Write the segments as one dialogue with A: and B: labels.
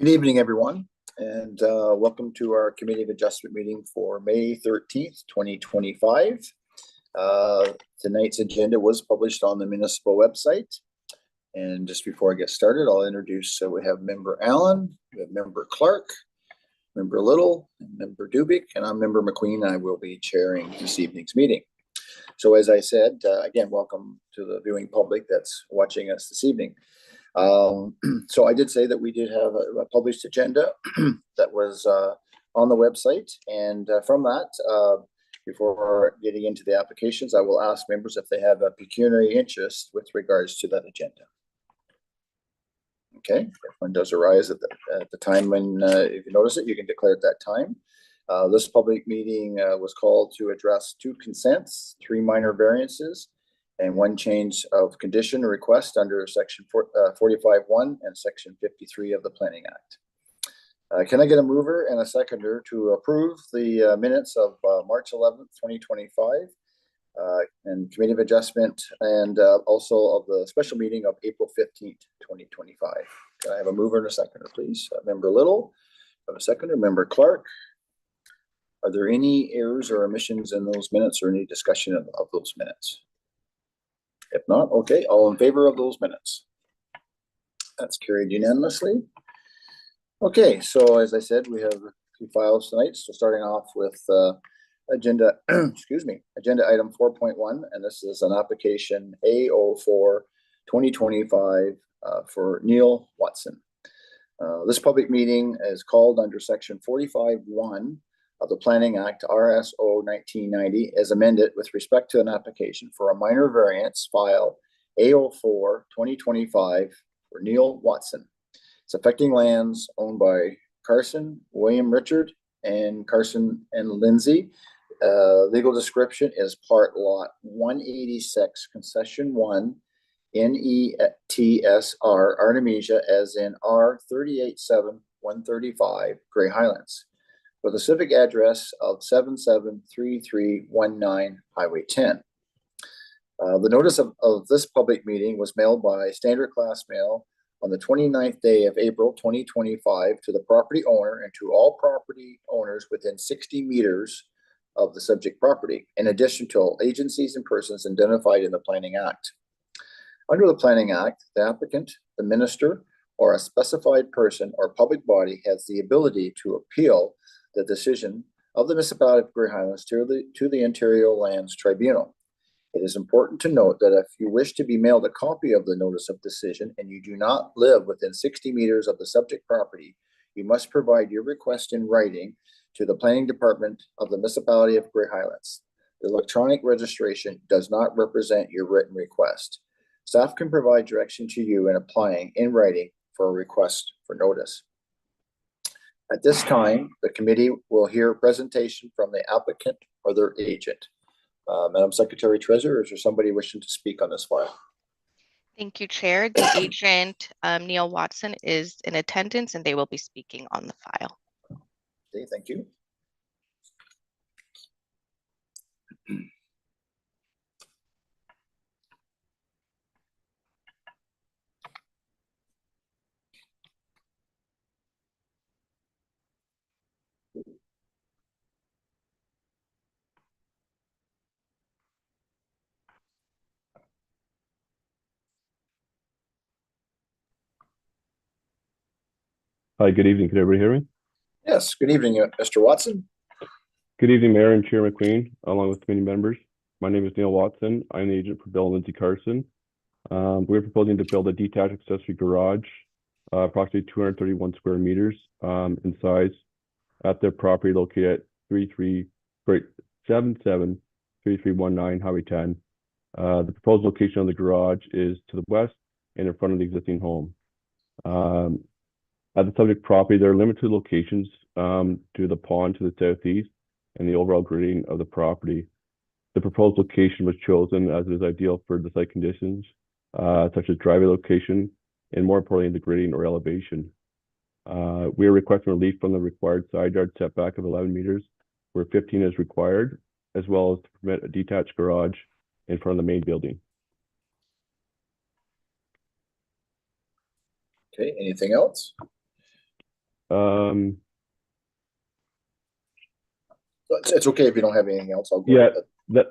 A: Good evening, everyone, and welcome to our Committee of Adjustment meeting for May 13th, 2025. Tonight's agenda was published on the municipal website. And just before I get started, I'll introduce, we have Member Allen, we have Member Clark, Member Little, Member Dubik, and I'm Member McQueen. I will be chairing this evening's meeting. So as I said, again, welcome to the viewing public that's watching us this evening. So I did say that we did have a published agenda that was on the website, and from that, before getting into the applications, I will ask members if they have a pecuniary interest with regards to that agenda. Okay, if one does arise at the time when, if you notice it, you can declare at that time. This public meeting was called to address 2 consents, 3 minor variances, and 1 change of condition request under Section 45(1) and Section 53 of the Planning Act. Can I get a mover and a seconder to approve the minutes of March 11th, 2025, and Committee of Adjustment, and also of the special meeting of April 15th, 2025? Can I have a mover and a seconder, please? Member Little, have a seconder. Member Clark. Are there any errors or omissions in those minutes, or any discussion of those minutes? If not, okay, all in favor of those minutes? That's carried unanimously. Okay, so as I said, we have a few files tonight. So starting off with agenda, agenda item 4.1, and this is an application A04 2025 for Neil Watson. This public meeting is called under Section 45(1) of the Planning Act, RSO 1990, as amended with respect to an application for a minor variance file A04 2025 for Neil Watson. It's affecting lands owned by Carson, William Richard, and Carson and Lindsay. Legal description is part lot 186, concession 1, NETSR, Artemisia, as in R387-135, Grey Highlands, with a civic address of 773319 Highway 10. The notice of this public meeting was mailed by standard class mail on the 29th day of April 2025 to the property owner and to all property owners within 60 meters of the subject property, in addition to all agencies and persons identified in the Planning Act. Under the Planning Act, the applicant, the minister, or a specified person or public body has the ability to appeal the decision of the municipality of Grey Highlands to the Ontario Lands Tribunal. It is important to note that if you wish to be mailed a copy of the notice of decision and you do not live within 60 meters of the subject property, you must provide your request in writing to the Planning Department of the municipality of Grey Highlands. The electronic registration does not represent your written request. Staff can provide direction to you in applying in writing for a request for notice. At this time, the committee will hear a presentation from the applicant or their agent. Madam Secretary Treasurer, is there somebody wishing to speak on this file?
B: Thank you, Chair. The agent, Neil Watson, is in attendance and they will be speaking on the file.
A: Okay, thank you.
C: Hi, good evening. Can everybody hear me?
A: Yes, good evening, Mr. Watson.
C: Good evening, Mayor and Chair McQueen, along with committee members. My name is Neil Watson. I'm the agent for Bill and Lindsay Carson. We're proposing to build a detached accessory garage, approximately 231 square meters in size, at their property located at 773319 Highway 10. The proposed location of the garage is to the west and in front of the existing home. At the subject property, there are limited locations to the pond to the southeast and the overall grading of the property. The proposed location was chosen as it is ideal for the site conditions, such as driveway location, and more importantly, the grading or elevation. We are requesting relief from the required side yard setback of 11 meters, where 15 is required, as well as to permit a detached garage in front of the main building.
A: Okay, anything else? It's okay if you don't have anything else. I'll go
C: Yeah,
A: ahead.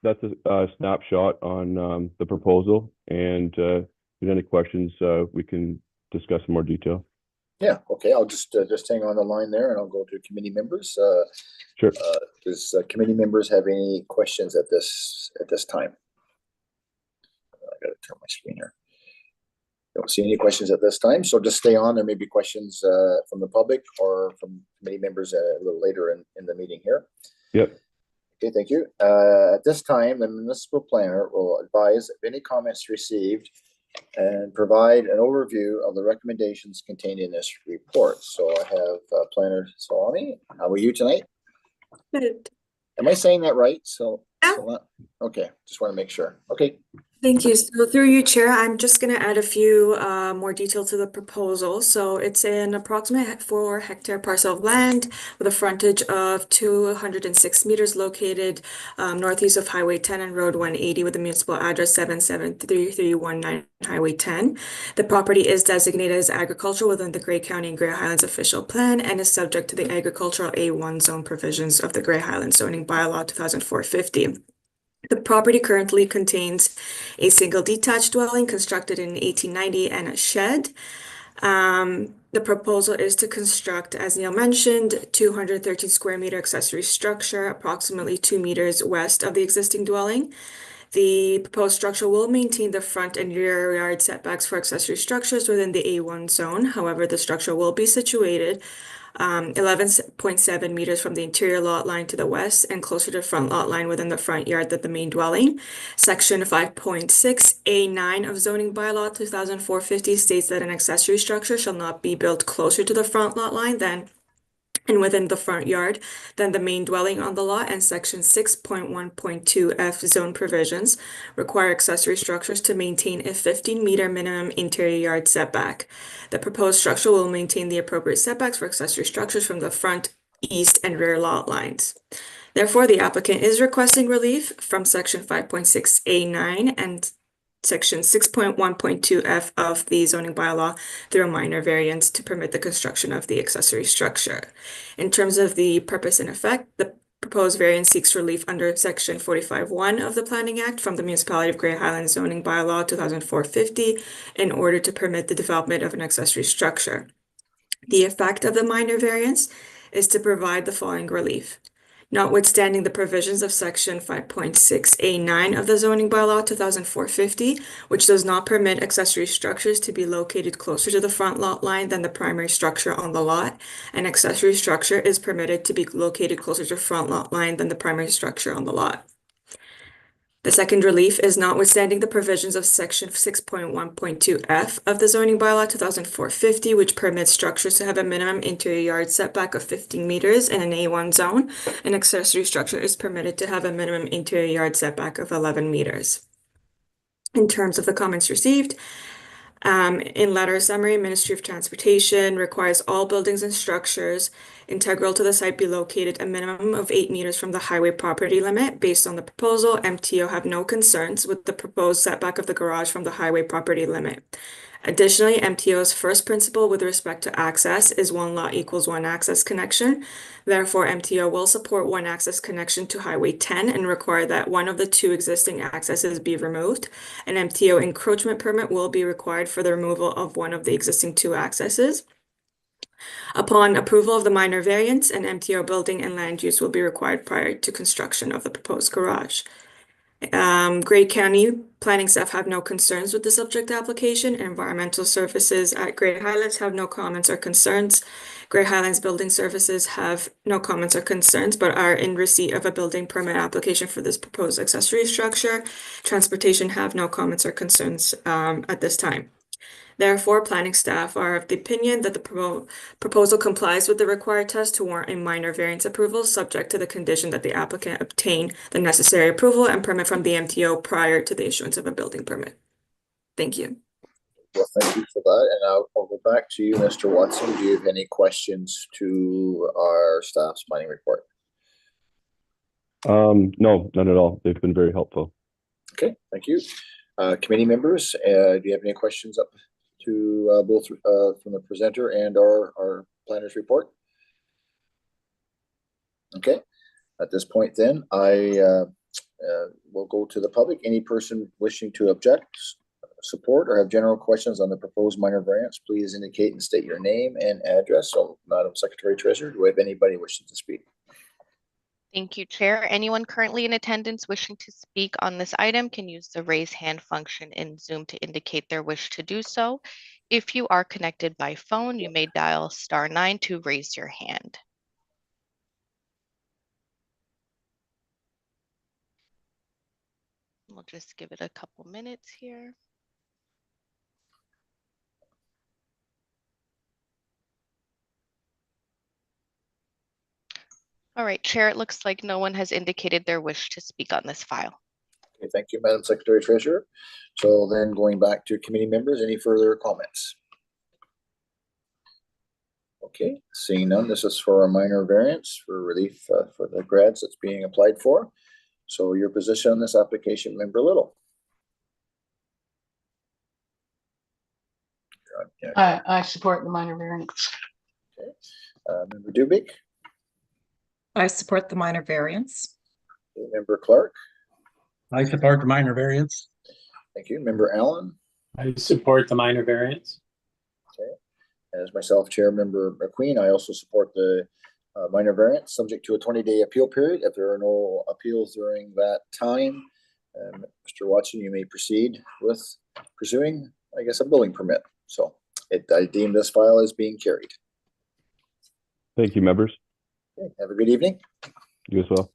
C: that's a snapshot on the proposal, and if there's any questions, we can discuss in more detail.
A: Yeah, okay, I'll just hang on the line there and I'll go to committee members.
C: Sure.
A: Does committee members have any questions at this time? I gotta turn my screen here. Don't see any questions at this time, so just stay on. There may be questions from the public or from committee members a little later in the meeting here.
C: Yep.
A: Okay, thank you. At this time, the municipal planner will advise if any comments received and provide an overview of the recommendations contained in this report. So I have Planner Salami. How are you tonight?
D: Good.
A: Am I saying that right?
D: Yeah.
A: Okay, just want to make sure. Okay.
D: Thank you. So through you, Chair, I'm just going to add a few more detail to the proposal. So it's an approximate 4-hectare parcel of land with a frontage of 206 meters located northeast of Highway 10 and Road 180 with the municipal address 773319 Highway 10. The property is designated as agricultural within the Grey County and Grey Highlands official plan and is subject to the agricultural A1 zone provisions of the Grey Highlands zoning bylaw 2004-50. The property currently contains a single detached dwelling constructed in 1890 and a shed. The proposal is to construct, as Neil mentioned, 213 square meter accessory structure, approximately 2 meters west of the existing dwelling. The proposed structure will maintain the front and rear yard setbacks for accessory structures within the A1 zone. However, the structure will be situated 11.7 meters from the interior lot line to the west and closer to the front lot line within the front yard than the main dwelling. Section 5.6A9 of zoning bylaw 2004-50 states that an accessory structure shall not be built closer to the front lot line than and within the front yard than the main dwelling on the lot, and section 6.1.2F zone provisions require accessory structures to maintain a 15-meter minimum interior yard setback. The proposed structure will maintain the appropriate setbacks for accessory structures from the front, east, and rear lot lines. Therefore, the applicant is requesting relief from section 5.6A9 and section 6.1.2F of the zoning bylaw through a minor variance to permit the construction of the accessory structure. In terms of the purpose and effect, the proposed variance seeks relief under section 45(1) of the Planning Act from the Municipality of Grey Highlands zoning bylaw 2004-50 in order to permit the development of an accessory structure. The effect of the minor variance is to provide the following relief. Notwithstanding the provisions of section 5.6A9 of the zoning bylaw 2004-50, which does not permit accessory structures to be located closer to the front lot line than the primary structure on the lot, an accessory structure is permitted to be located closer to the front lot line than the primary structure on the lot. The second relief is notwithstanding the provisions of section 6.1.2F of the zoning bylaw 2004-50, which permits structures to have a minimum interior yard setback of 15 meters in an A1 zone. An accessory structure is permitted to have a minimum interior yard setback of 11 meters. In terms of the comments received, in letter summary, Ministry of Transportation requires all buildings and structures integral to the site be located a minimum of 8 meters from the highway property limit. Based on the proposal, MTO have no concerns with the proposed setback of the garage from the highway property limit. Additionally, MTO's first principle with respect to access is one lot equals one access connection. Therefore, MTO will support one access connection to Highway 10 and require that one of the two existing accesses be removed. An MTO encroachment permit will be required for the removal of one of the existing two accesses. Upon approval of the minor variance, an MTO building and land use will be required prior to construction of the proposed garage. Grey County planning staff have no concerns with the subject application. Environmental services at Grey Highlands have no comments or concerns. Grey Highlands Building Services have no comments or concerns, but are in receipt of a building permit application for this proposed accessory structure. Transportation have no comments or concerns at this time. Therefore, planning staff are of the opinion that the proposal complies with the required test to warrant a minor variance approval, subject to the condition that the applicant obtain the necessary approval and permit from the MTO prior to the issuance of a building permit. Thank you.
A: Well, thank you for that. And I'll go back to you, Mr. Watson. Do you have any questions to our staff's planning report?
C: No, none at all. They've been very helpful.
A: Okay, thank you. Committee members, do you have any questions up to both from the presenter and our planner's report? Okay, at this point then, I will go to the public. Any person wishing to object, support, or have general questions on the proposed minor variance, please indicate and state your name and address. So, Madam Secretary Treasurer, do we have anybody wishing to speak?
B: Thank you, Chair. Anyone currently in attendance wishing to speak on this item can use the raise hand function in Zoom to indicate their wish to do so. If you are connected by phone, you may dial *9 to raise your hand. We'll just give it a couple minutes here. All right, Chair, it looks like no one has indicated their wish to speak on this file.
A: Okay, thank you, Madam Secretary Treasurer. So then going back to committee members, any further comments? Okay, seeing none, this is for a minor variance for relief for the grads that's being applied for. So your position on this application, Member Little?
E: I support the minor variance.
A: Okay, Member Dubik?
F: I support the minor variance.
A: Okay, Member Clark?
G: I support the minor variance.
A: Thank you. Member Allen?
H: I support the minor variance.
A: Okay. As myself, Chair Member McQueen, I also support the minor variance, subject to a 20-day appeal period. If there are no appeals during that time, Mr. Watson, you may proceed with pursuing, I guess, a building permit. So I deem this file as being carried.
C: Thank you, members.
A: Okay. Have a good evening.
C: You as well.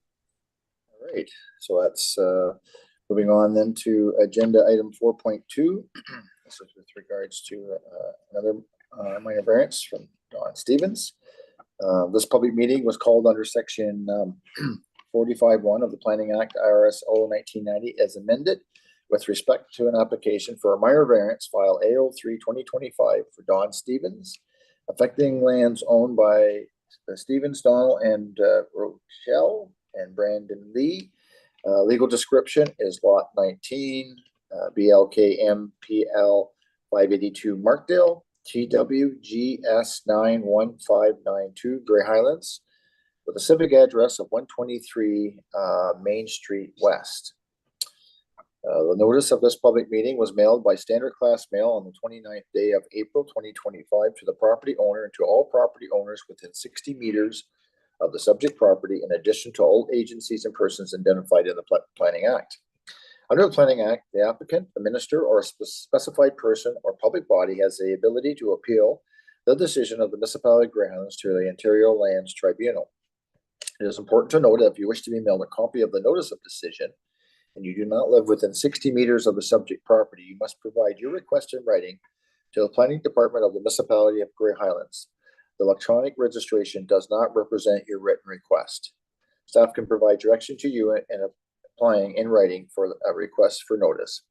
A: All right. So that's moving on then to agenda item 4.2. This is with regards to another minor variance from Don Stevens. This public meeting was called under section 45(1) of the Planning Act, IRS 1990, as amended with respect to an application for a minor variance file A03-2025 for Don Stevens, affecting lands owned by Stevens, Donald, and Rochelle and Brandon Lee. Legal description is lot 19, BLKMPL 582 Markdale, TWGS 91592 Grey Highlands, with a civic address of 123 Main Street West. The notice of this public meeting was mailed by standard class mail on the 29th day of April 2025 to the property owner and to all property owners within 60 meters of the subject property, in addition to all agencies and persons identified in the Planning Act. Under the Planning Act, the applicant, the minister, or a specified person or public body has the ability to appeal the decision of the municipality of Grey Highlands to the Ontario Lands Tribunal. It is important to note that if you wish to be mailed a copy of the notice of decision and you do not live within 60 meters of the subject property, you must provide your request in writing to the Planning Department of the municipality of Grey Highlands. The electronic registration does not represent your written request. Staff can provide direction to you in applying in writing for a request for notice.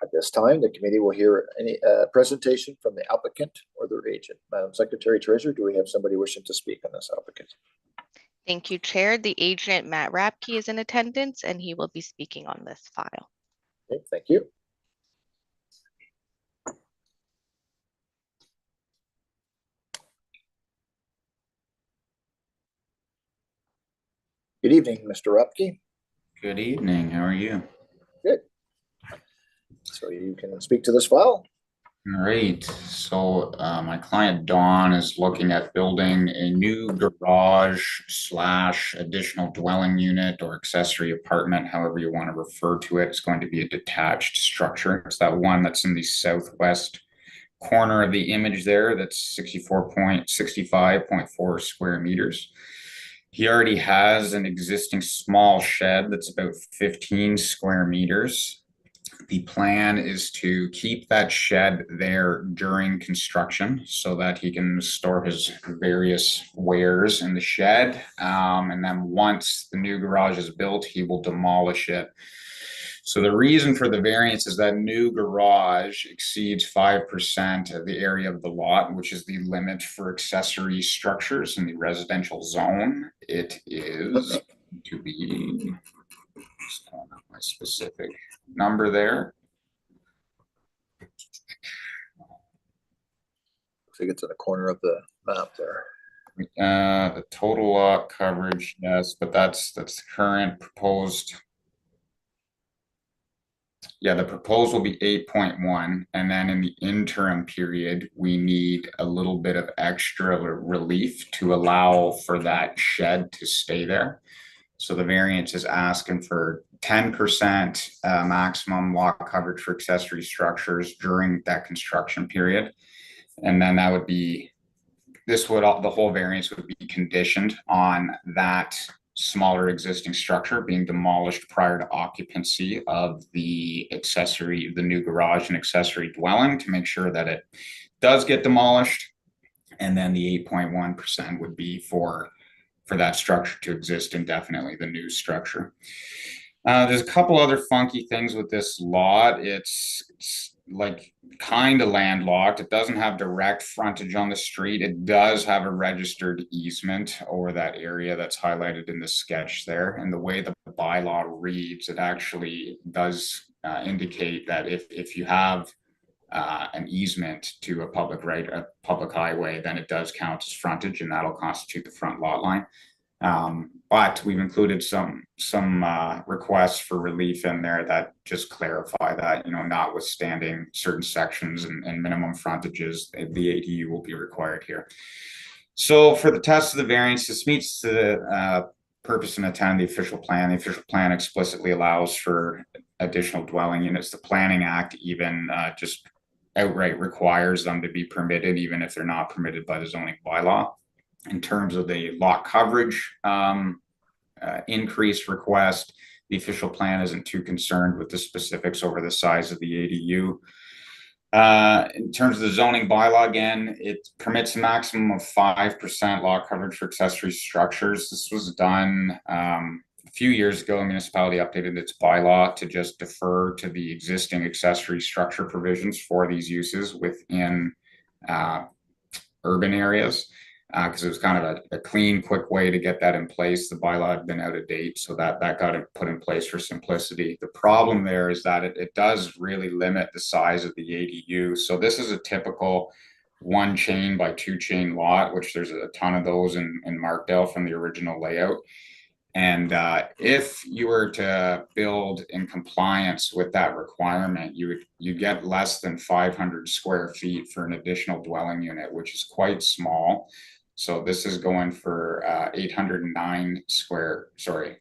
A: At this time, the committee will hear any presentation from the applicant or their agent. Madam Secretary Treasurer, do we have somebody wishing to speak on this applicant?
B: Thank you, Chair. The agent, Matt Rapke, is in attendance, and he will be speaking on this file.
A: Okay, thank you. Good evening, Mr. Rapke.
I: Good evening. How are you?
A: Good. So you can speak to this file.
I: All right. So my client Dawn is looking at building a new garage / additional dwelling unit or accessory apartment, however you want to refer to it. It's going to be a detached structure. It's that one that's in the southwest corner of the image there. That's 65.4 square meters. He already has an existing small shed that's about 15 square meters. The plan is to keep that shed there during construction so that he can store his various wares in the shed. And then once the new garage is built, he will demolish it. So the reason for the variance is that new garage exceeds 5% of the area of the lot, which is the limit for accessory structures in the residential zone. It is to be, just calling out my specific number there.
A: So you get to the corner of the map there.
I: The total lot coverage, yes, but that's the current proposed. Yeah, the proposal will be 8.1, and then in the interim period, we need a little bit of extra relief to allow for that shed to stay there. So the variance is asking for 10% maximum lot coverage for accessory structures during that construction period. And then that would be, the whole variance would be conditioned on that smaller existing structure being demolished prior to occupancy of the new garage and accessory dwelling, to make sure that it does get demolished. And then the 8.1% would be for that structure to exist indefinitely, the new structure. There's a couple other funky things with this lot. It's like kind of landlocked. It doesn't have direct frontage on the street. It does have a registered easement over that area that's highlighted in the sketch there. And the way the bylaw reads, it actually does indicate that if you have an easement to a public highway, then it does count as frontage, and that'll constitute the front lot line. But we've included some requests for relief in there that just clarify that, notwithstanding certain sections and minimum frontages, the ADU will be required here. So for the test of the variance, this meets the purpose and intent of the official plan. The official plan explicitly allows for additional dwelling units. The Planning Act even just outright requires them to be permitted, even if they're not permitted by the zoning bylaw. In terms of the lot coverage increase request, the official plan isn't too concerned with the specifics over the size of the ADU. In terms of the zoning bylaw, again, it permits a maximum of 5% lot coverage for accessory structures. This was done a few years ago. The municipality updated its bylaw to just defer to the existing accessory structure provisions for these uses within urban areas, because it was kind of a clean, quick way to get that in place. The bylaw had been out of date, so that got it put in place for simplicity. The problem there is that it does really limit the size of the ADU. So this is a typical 1 chain by 2 chain lot, which there's a ton of those in Markdale from the original layout. And if you were to build in compliance with that requirement, you get less than 500 square feet for an additional dwelling unit, which is quite small. So this is going for 809 square, sorry,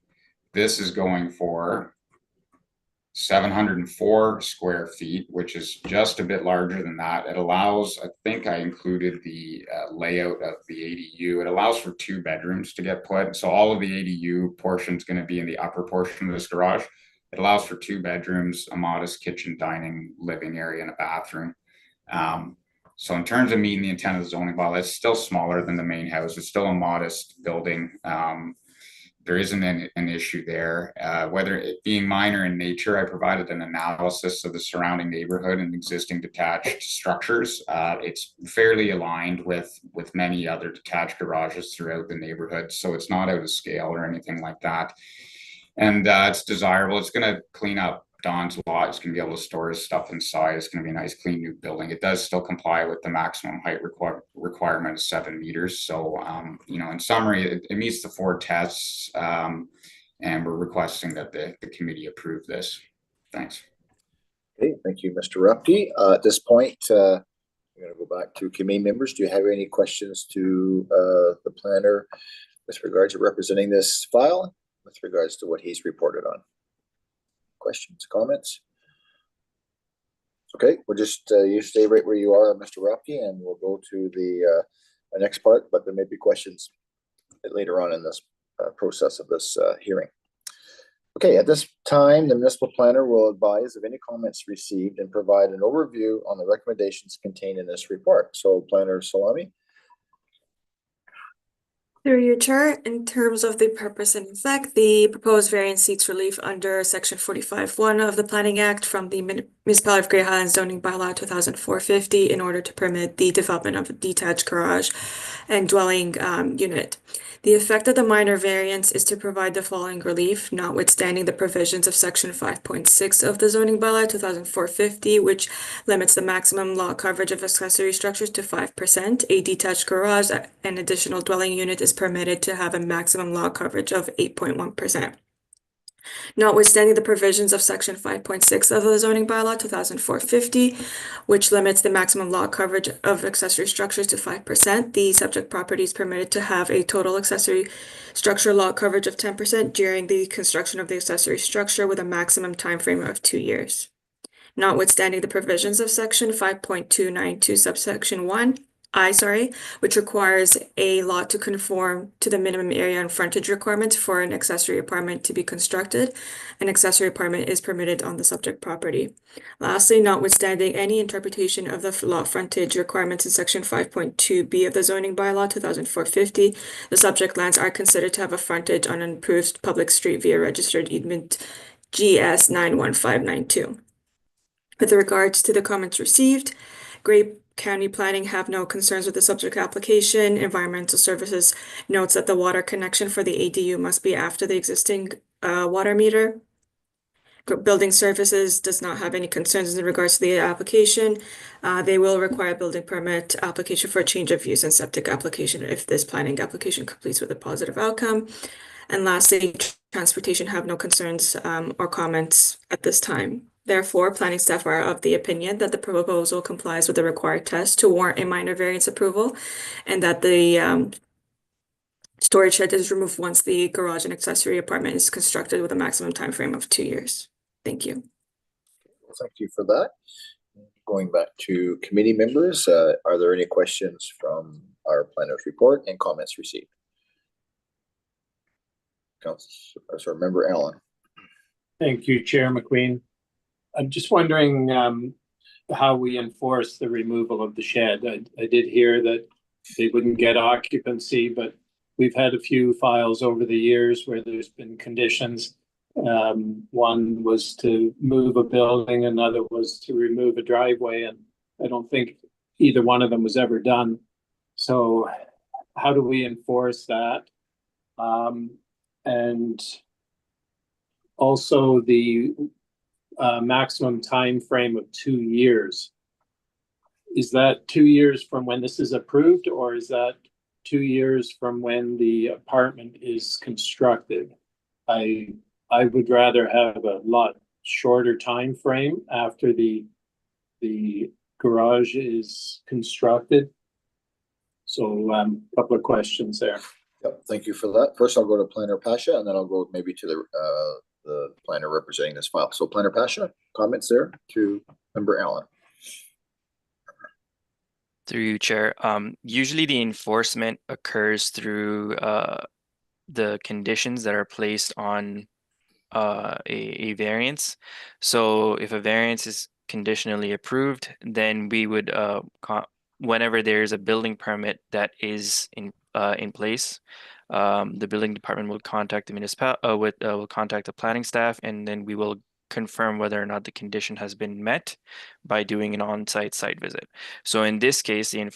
I: this is going for 704 square feet, which is just a bit larger than that. It allows, I think I included the layout of the ADU. It allows for 2 bedrooms to get put. So all of the ADU portion is going to be in the upper portion of this garage. It allows for 2 bedrooms, a modest kitchen, dining, living area, and a bathroom. So in terms of meeting the intent of the zoning bylaw, it's still smaller than the main house. It's still a modest building. There isn't an issue there. Whether it being minor in nature, I provided an analysis of the surrounding neighborhood and existing detached structures. It's fairly aligned with many other detached garages throughout the neighborhood, so it's not out of scale or anything like that. And it's desirable. It's going to clean up Don's lot. It's going to be able to store his stuff inside. It's going to be a nice, clean new building. It does still comply with the maximum height requirement of 7 meters. So, in summary, it meets the 4 tests, and we're requesting that the committee approve this. Thanks.
A: Okay, thank you, Mr. Ruppke. At this point, I'm going to go back to committee members. Do you have any questions to the planner with regards to representing this file, with regards to what he's reported on? Questions, comments? Okay, we'll just you stay right where you are, Mr. Ruppke, and we'll go to the next part, but there may be questions later on in this process of this hearing. Okay, at this time, the municipal planner will advise of any comments received and provide an overview on the recommendations contained in this report. So, Planner Salami.
D: Through your chair, in terms of the purpose and effect, the proposed variance seeks relief under Section 45(1) of the Planning Act from the Municipality of Great Highland zoning bylaw 2004-50 in order to permit the development of a detached garage and dwelling unit. The effect of the minor variance is to provide the following relief, notwithstanding the provisions of section 5.6 of the zoning bylaw 2004-50, which limits the maximum lot coverage of accessory structures to 5%. A detached garage, an additional dwelling unit, is permitted to have a maximum lot coverage of 8.1%. Notwithstanding the provisions of section 5.6 of the zoning bylaw 2004-50, which limits the maximum lot coverage of accessory structures to 5%, the subject property is permitted to have a total accessory structure lot coverage of 10% during the construction of the accessory structure with a maximum time frame of 2 years. Notwithstanding the provisions of section 5.292 subsection 1, which requires a lot to conform to the minimum area and frontage requirements for an accessory apartment to be constructed. An accessory apartment is permitted on the subject property. Lastly, notwithstanding any interpretation of the lot frontage requirements in section 5.2b of the zoning bylaw 2004-50, the subject lands are considered to have a frontage on an approved public street via registered easement GS 91592. With regards to the comments received, Great County Planning have no concerns with the subject application. Environmental Services notes that the water connection for the ADU must be after the existing water meter. Building Services does not have any concerns in regards to the application. They will require a building permit application for a change of use and septic application if this planning application completes with a positive outcome. And lastly, Transportation have no concerns or comments at this time. Therefore, planning staff are of the opinion that the proposal complies with the required test to warrant a minor variance approval, and that the storage shed is removed once the garage and accessory apartment is constructed with a maximum time frame of 2 years. Thank you.
A: Well, thank you for that. Going back to committee members, are there any questions from our planner's report and comments received? Member Allen.
H: Thank you, Chair McQueen. I'm just wondering how we enforce the removal of the shed. I did hear that they wouldn't get occupancy, but we've had a few files over the years where there's been conditions. One was to move a building, another was to remove a driveway, and I don't think either one of them was ever done. So how do we enforce that? And also the maximum time frame of 2 years. Is that 2 years from when this is approved, or is that 2 years from when the apartment is constructed? I would rather have a lot shorter time frame after the garage is constructed. So a couple of questions there.
A: Yep, thank you for that. First, I'll go to Planner Pasha, and then I'll go maybe to the planner representing this file. So Planner Pasha, comments there to Member Allen.
J: Through you, Chair. Usually the enforcement occurs through the conditions that are placed on a variance. So if a variance is conditionally approved, then we would whenever there's a building permit that is in place, the building department will contact the will contact the planning staff, and then we will confirm whether or not the condition has been met by doing an on-site site visit. So in this case, the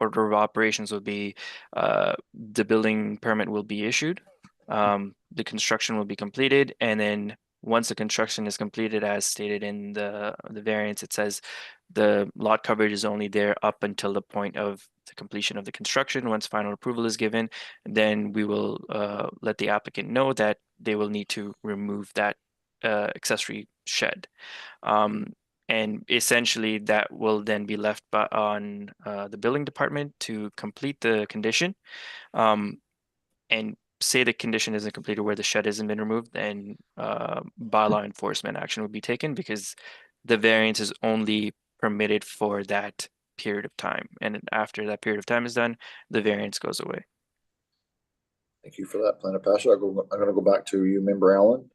J: order of operations will be the building permit will be issued, the construction will be completed, and then once the construction is completed, as stated in the variance, it says the lot coverage is only there up until the point of the completion of the construction. Once final approval is given, then we will let the applicant know that they will need to remove that accessory shed. And essentially that will then be left on the building department to complete the condition. And say the condition isn't completed where the shed hasn't been removed, then bylaw enforcement action would be taken, because the variance is only permitted for that period of time. And after that period of time is done, the variance goes away.
A: Thank you for that, Planner Pasha. I'm going to go back to you, Member Allen,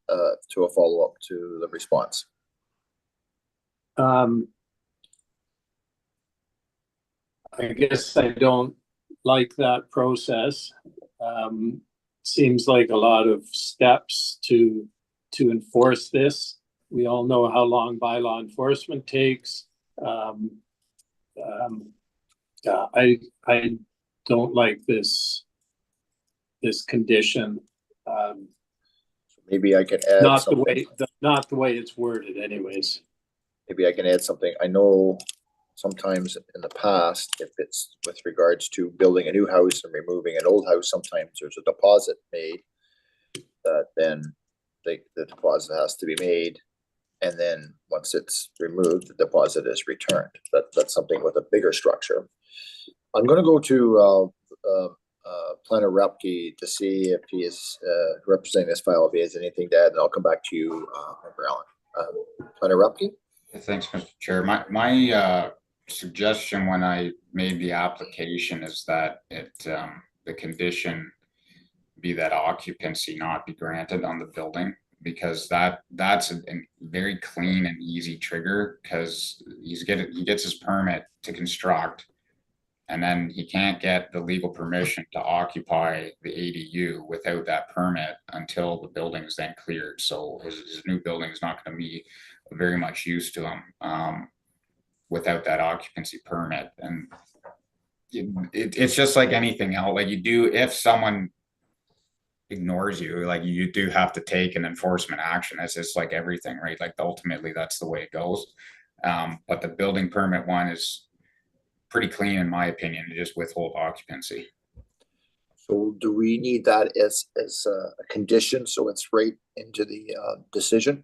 A: to a follow-up to the response.
H: I guess I don't like that process. Seems like a lot of steps to enforce this. we all know how long bylaw enforcement takes. I don't like this condition.
A: Maybe I can add
H: Not
A: something.
H: not the way it's worded anyways.
A: Maybe I can add something. I know sometimes in the past, if it's with regards to building a new house and removing an old house, sometimes there's a deposit made that then the deposit has to be made. And then once it's removed, the deposit is returned. That's something with a bigger structure. I'm going to go to Planner Repke to see if he is representing this file, if he has anything to add, and I'll come back to you, Member Allen. Planner Repke?
I: Thanks, Mr. Chair. My suggestion when I made the application is that the condition be that occupancy not be granted on the building, because that's a very clean and easy trigger, because he gets his permit to construct, and then he can't get the legal permission to occupy the ADU without that permit until the building is then cleared. So his new building is not going to be very much use to him without that occupancy permit. And it's just like anything else. Like, you do, if someone ignores you, like, you do have to take an enforcement action. It's just like everything, right? Like, ultimately that's the way it goes. But the building permit one is pretty clean, in my opinion, to just withhold occupancy.
A: So do we need that as a condition, so it's right into the decision?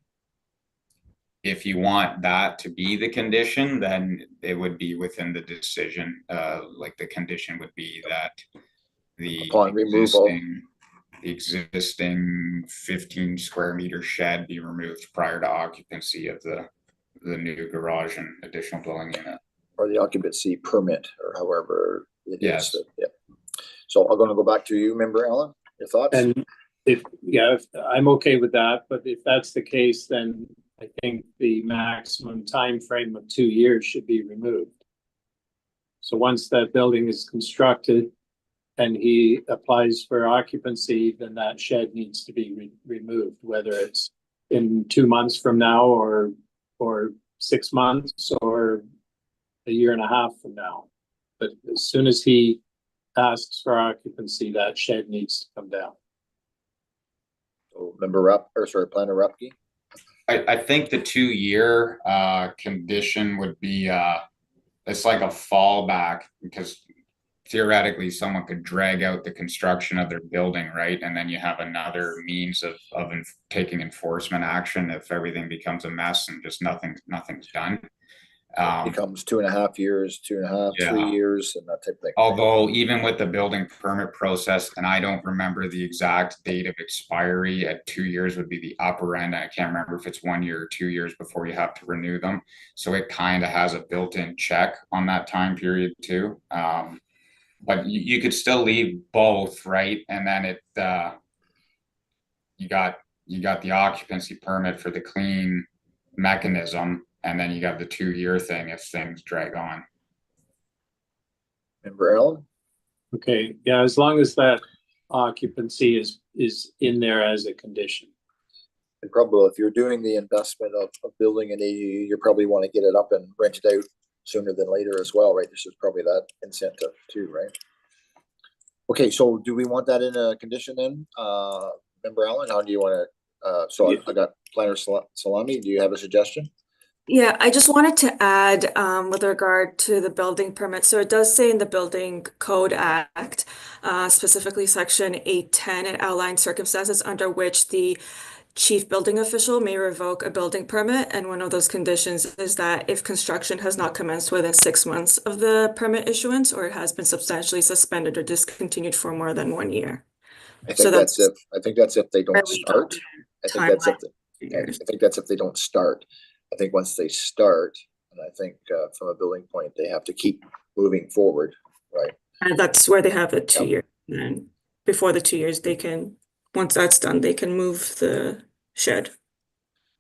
I: If you want that to be the condition, then it would be within the decision. Like, the condition would be that the
A: upon removal,
I: existing 15 square meter shed be removed prior to occupancy of the new garage and additional dwelling unit.
A: or the occupancy permit, or however it
I: Yes.
A: is. Yeah. So I'm going to go back to you, Member Allen. Your thoughts?
H: And if I'm okay with that, but if that's the case, then I think the maximum time frame of 2 years should be removed. So once that building is constructed and he applies for occupancy, then that shed needs to be removed, whether it's in 2 months from now or 6 months or a year and a half from now. But as soon as he asks for occupancy, that shed needs to come down.
A: So Planner Repke?
I: I think the 2 year condition would be it's like a fallback, because theoretically someone could drag out the construction of their building, right? And then you have another means of taking enforcement action if everything becomes a mess and just nothing's done.
A: Becomes 2.5 years, 2.5, 3 years, and that type of thing.
I: Although even with the building permit process, and I don't remember the exact date of expiry, at 2 years would be the upper end. I can't remember if it's 1 year or 2 years before you have to renew them. So it kind of has a built-in check on that time period too. But you could still leave both, right? And then you got the occupancy permit for the clean mechanism, and then you got the 2 year thing if things drag on.
A: Member Allen?
H: Okay, yeah, as long as that occupancy is in there as a condition.
A: And probably if you're doing the investment of building an ADU, you probably want to get it up and rent it out sooner than later as well, right? This is probably that incentive too, right? Okay, so do we want that in a condition then? Member Allen, how do you want to, so I got Planner Salami, do you have a suggestion?
D: Yeah, I just wanted to add with regard to the building permit. So it does say in the Building Code Act, specifically Section 810, it outlines circumstances under which the chief building official may revoke a building permit. And one of those conditions is that if construction has not commenced within 6 months of the permit issuance, or it has been substantially suspended or discontinued for more than 1 year.
A: I think that's if they don't start. I think that's if they don't start. I think once they start, and I think from a building point, they have to keep moving forward, right?
D: And that's where they have the 2 years. And then before the 2 years, they can, once that's done, they can move the shed.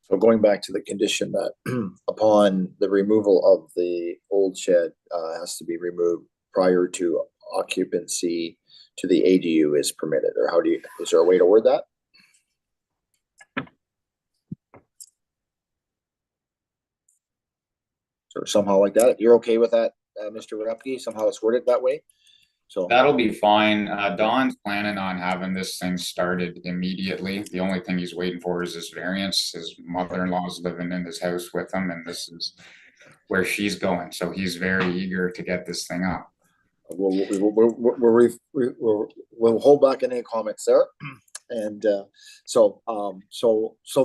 A: So going back to the condition that upon the removal of the old shed has to be removed prior to occupancy to the ADU is permitted, or is there a way to word that? or somehow like that. You're okay with that, Mr. Rapke? Somehow it's worded that way? So
I: That'll be fine. Don's planning on having this thing started immediately. The only thing he's waiting for is his variance. His mother-in-law's living in his house with him, and this is where she's going. So he's very eager to get this thing up.
A: we'll hold back any comments there. And so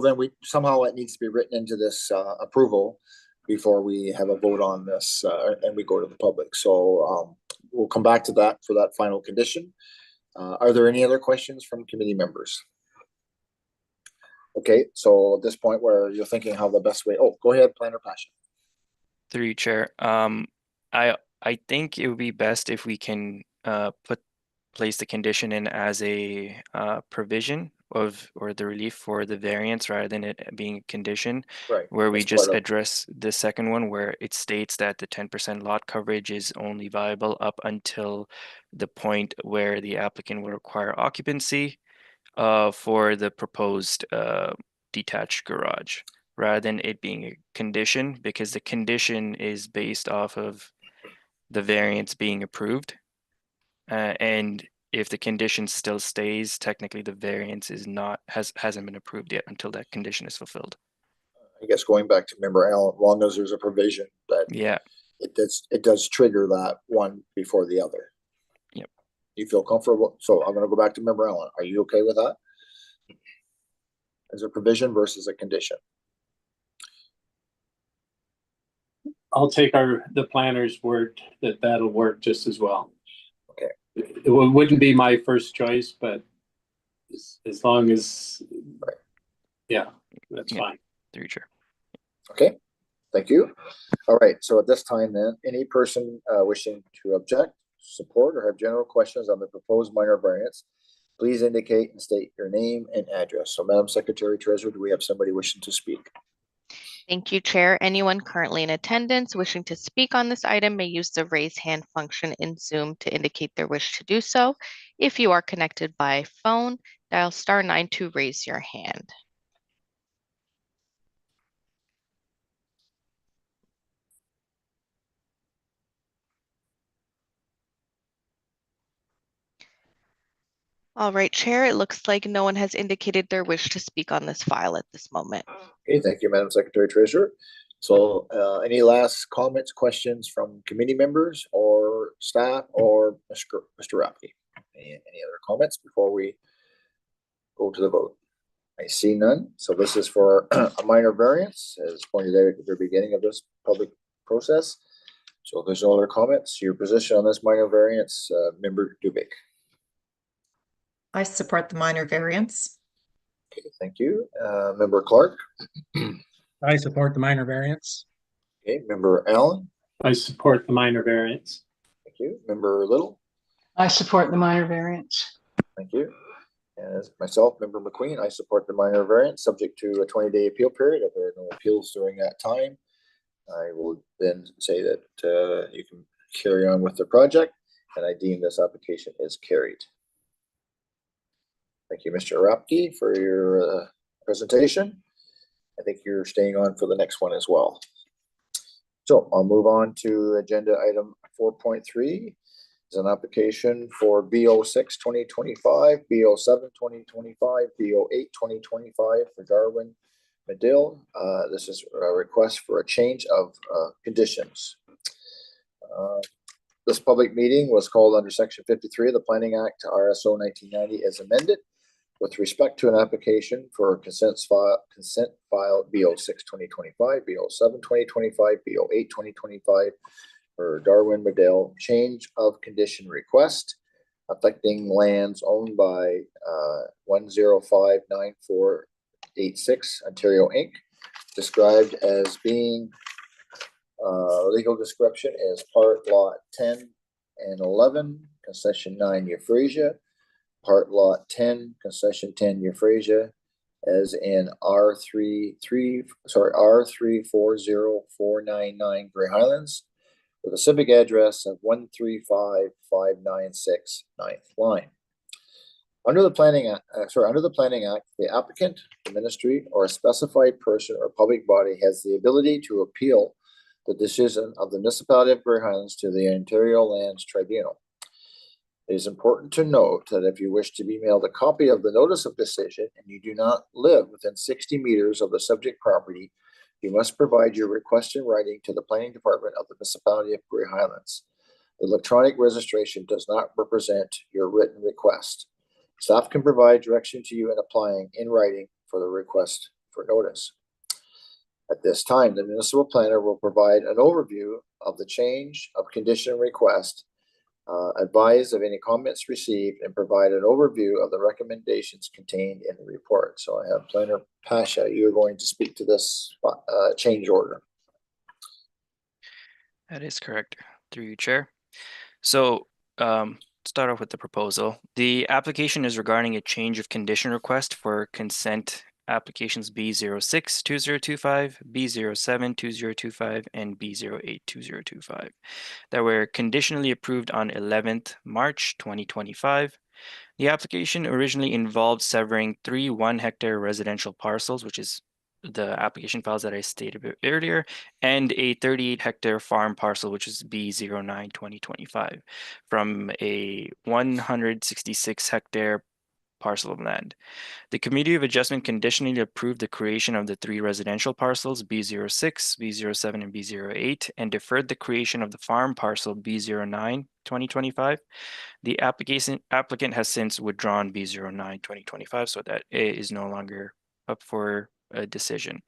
A: then we somehow it needs to be written into this approval before we have a vote on this and we go to the public. So we'll come back to that for that final condition. Are there any other questions from committee members? Okay, so at this point where you're thinking how the best way, go ahead, Planner Passion.
J: Through you, Chair. I think it would be best if we can place the condition in as a provision of or the relief for the variance rather than it being a condition,
A: Right.
J: where we
A: That's
J: just
A: part of-
J: address the second one where it states that the 10% lot coverage is only viable up until the point where the applicant will require occupancy for the proposed detached garage, rather than it being a condition, because the condition is based off of the variance being approved. And if the condition still stays, technically the variance is not hasn't been approved yet until that condition is fulfilled.
A: I guess going back to member Allen, as long as there's a provision that
J: Yeah.
A: it does trigger that one before the other.
J: Yep.
A: You feel comfortable? So I'm gonna go back to member Allen. Are you okay with that? As a provision versus a condition?
H: I'll take the planner's word that that'll work just as well.
A: Okay.
H: It wouldn't be my first choice, but as long as,
A: right.
H: Yeah, that's fine.
J: Through you, Chair.
A: Okay, thank you. All right, so at this time then, any person wishing to object, support, or have general questions on the proposed minor variance, please indicate and state your name and address. So Madam Secretary Treasurer, do we have somebody wishing to speak?
B: Thank you, Chair. Anyone currently in attendance wishing to speak on this item may use the raise hand function in Zoom to indicate their wish to do so. If you are connected by phone, dial *9 to raise your hand. All right, Chair, it looks like no one has indicated their wish to speak on this file at this moment.
A: Okay, thank you, Madam Secretary Treasurer. So any last comments, questions from committee members or staff or Mr. Rapke? Any other comments before we go to the vote? I see none. So this is for a minor variance as pointed out at the very beginning of this public process. So if there's no other comments, your position on this minor variance, Member Dubik.
F: I support the minor variance.
A: Okay, thank you. Member Clark.
G: I support the minor variance.
A: Okay, Member Allen.
H: I support the minor variance.
A: Thank you. Member Little.
E: I support the minor variance.
A: Thank you. And as myself, Member McQueen, I support the minor variance subject to a 20-day appeal period. If there are no appeals during that time, I will then say that you can carry on with the project, and I deem this application is carried. Thank you, Mr. Rapke, for your presentation. I think you're staying on for the next one as well. So I'll move on to agenda item 4.3. It's an application for BO6 2025, BO7 2025, BO8 2025 for Darwin Madill. This is a request for a change of conditions. This public meeting was called under Section 53 of the Planning Act, RSO 1990, as amended, with respect to an application for consent file BO6 2025, BO7 2025, BO8 2025 for Darwin Madill, change of condition request affecting lands owned by 1059486 Ontario Inc., described as being legal description as part lot 10 and 11, concession 9 Euphrasia, part lot 10, concession 10 Euphrasia, as in R340499 Grey Highlands, with a civic address of 135596 9th line. Under the Planning Act, the applicant, the ministry, or a specified person or public body has the ability to appeal the decision of the municipality of Grey Highlands to the Ontario Lands Tribunal. It is important to note that if you wish to be mailed a copy of the notice of decision and you do not live within 60 meters of the subject property, you must provide your request in writing to the planning department of the municipality of Grey Highlands. The electronic registration does not represent your written request. Staff can provide direction to you in applying in writing for the request for notice. At this time, the municipal planner will provide an overview of the change of condition request, advise of any comments received, and provide an overview of the recommendations contained in the report. So I have Planner Pasha, you're going to speak to this change order.
J: That is correct. Through you, Chair. So start off with the proposal. The application is regarding a change of condition request for consent applications B06-2025, B07-2025, and B08-2025 that were conditionally approved on 11th March 2025. The application originally involved severing 3 1-hectare residential parcels, which is the application files that I stated earlier, and a 38-hectare farm parcel, which is B09-2025, from a 166-hectare parcel of land. The Committee of Adjustment conditionally approved the creation of the 3 residential parcels, B06, B07, and B08, and deferred the creation of the farm parcel B09-2025. The applicant has since withdrawn B09-2025, so that it is no longer up for a decision.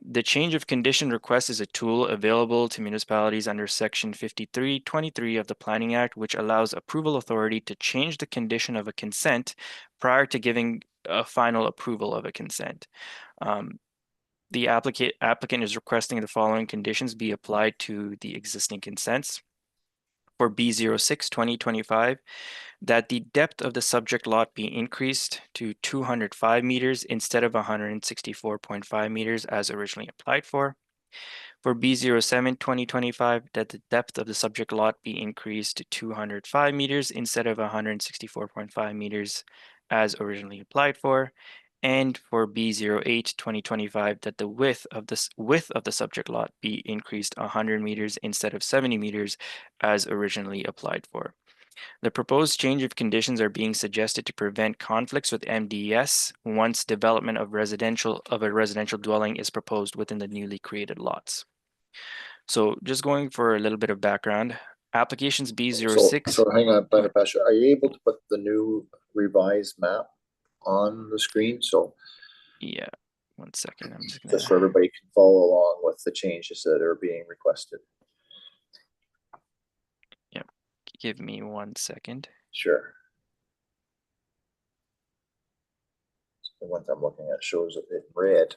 J: The change of condition request is a tool available to municipalities under Section 5323 of the Planning Act, which allows approval authority to change the condition of a consent prior to giving a final approval of a consent. The applicant is requesting the following conditions be applied to the existing consents. For B06-2025, that the depth of the subject lot be increased to 205 meters instead of 164.5 meters as originally applied for. For B07-2025, that the depth of the subject lot be increased to 205 meters instead of 164.5 meters as originally applied for. And for B08-2025, that the width of the subject lot be increased 100 meters instead of 70 meters as originally applied for. The proposed change of conditions are being suggested to prevent conflicts with MDS once development of a residential dwelling is proposed within the newly created lots. So just going for a little bit of background, applications B06.
A: So hang on, Planner Pasha, are you able to put the new revised map on the screen? So
J: yeah, 1 second. I'm just
A: so everybody can follow along with the changes that are being requested.
J: Yep. Give me 1 second.
A: Sure. The one I'm looking at shows it in red.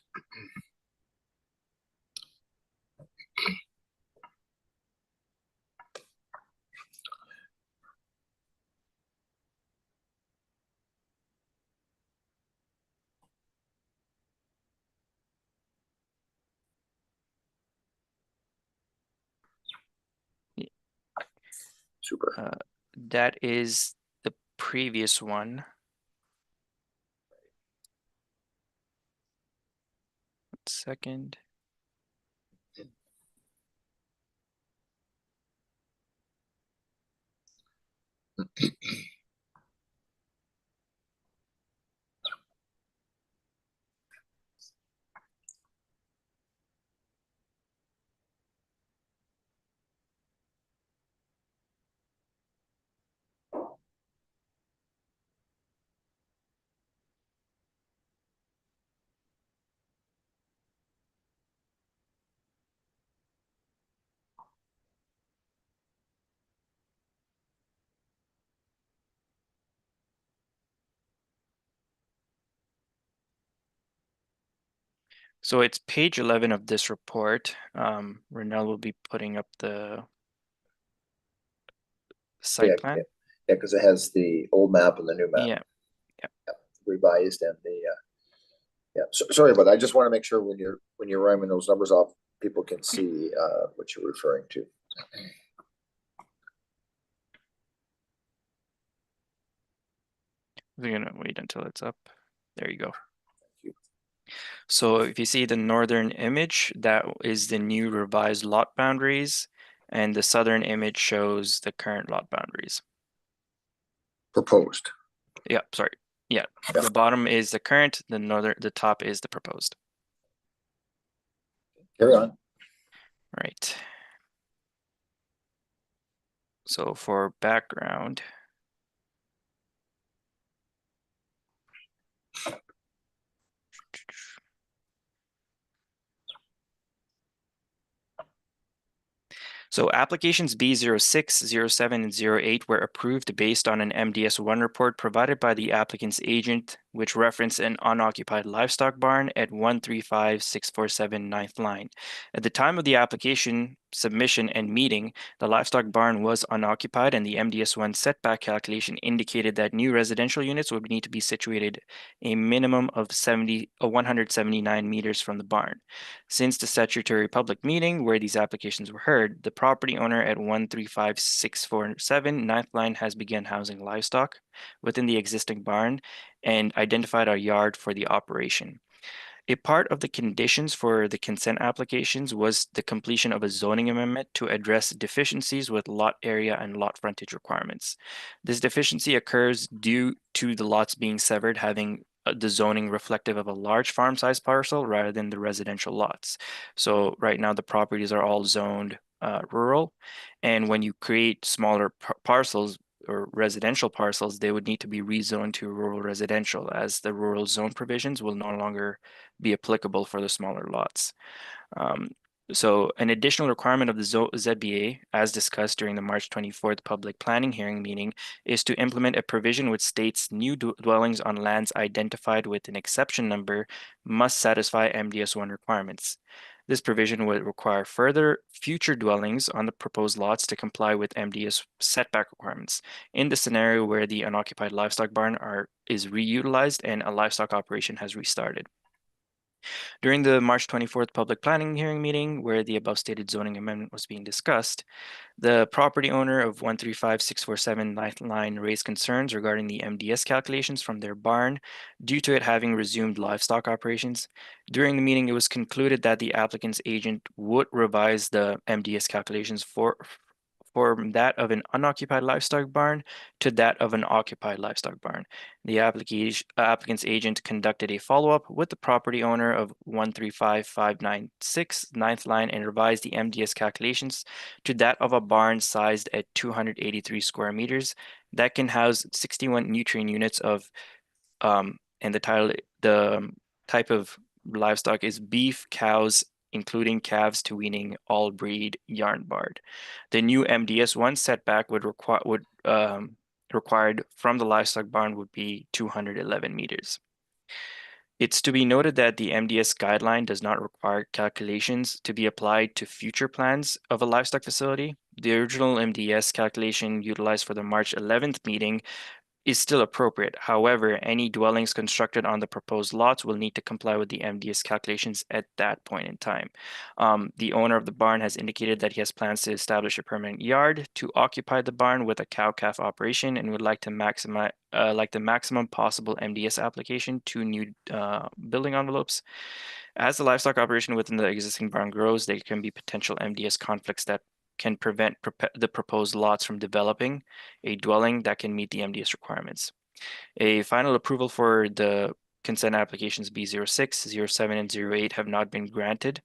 A: Super.
J: That is the previous one. 1 second. So it's page 11 of this report. Renell will be putting up the site plan.
A: Yeah, because it has the old map and the new map.
J: Yeah.
A: Revised and the so, sorry, but I just want to make sure when you're rhyming those numbers off, people can see what you're referring to.
J: We're gonna wait until it's up. There you go.
A: Thank you.
J: So if you see the northern image, that is the new revised lot boundaries, and the southern image shows the current lot boundaries.
A: Proposed.
J: Yeah, sorry. Yeah, the bottom is the current, the top is the proposed.
A: Carry on.
J: Right. So for background, so applications B06, 07, and 08 were approved based on an MDS1 report provided by the applicant's agent, which referenced an unoccupied livestock barn at 135647 9th line. At the time of the application submission and meeting, the livestock barn was unoccupied, and the MDS1 setback calculation indicated that new residential units would need to be situated a minimum of 179 meters from the barn. Since the statutory public meeting where these applications were heard, the property owner at 135647 9th line has begun housing livestock within the existing barn and identified a yard for the operation. A part of the conditions for the consent applications was the completion of a zoning amendment to address deficiencies with lot area and lot frontage requirements. This deficiency occurs due to the lots being severed, having the zoning reflective of a large farm-sized parcel rather than the residential lots. So right now the properties are all zoned rural, and when you create smaller parcels or residential parcels, they would need to be rezoned to rural residential, as the rural zone provisions will no longer be applicable for the smaller lots. So an additional requirement of the ZBA, as discussed during the March 24th public planning hearing meeting, is to implement a provision which states new dwellings on lands identified with an exception number must satisfy MDS1 requirements. This provision would require further future dwellings on the proposed lots to comply with MDS setback requirements in the scenario where the unoccupied livestock barn is reutilized and a livestock operation has restarted. During the March 24th public planning hearing meeting, where the above stated zoning amendment was being discussed, the property owner of 135647 9th line raised concerns regarding the MDS calculations from their barn due to it having resumed livestock operations. During the meeting, it was concluded that the applicant's agent would revise the MDS calculations from that of an unoccupied livestock barn to that of an occupied livestock barn. The applicant's agent conducted a follow-up with the property owner of 135596 9th line and revised the MDS calculations to that of a barn sized at 283 square meters that can house 61 nutrient units of, and the type of livestock is beef, cows, including calves to weaning, all breed, yarn barred. The new MDS1 setback required from the livestock barn would be 211 meters. It's to be noted that the MDS guideline does not require calculations to be applied to future plans of a livestock facility. The original MDS calculation utilized for the March 11th meeting is still appropriate. However, any dwellings constructed on the proposed lots will need to comply with the MDS calculations at that point in time. The owner of the barn has indicated that he has plans to establish a permanent yard to occupy the barn with a cow-calf operation and would like to maximize the maximum possible MDS application to new building envelopes. As the livestock operation within the existing barn grows, there can be potential MDS conflicts that can prevent the proposed lots from developing a dwelling that can meet the MDS requirements. A final approval for the consent applications B06, 07, and 08 have not been granted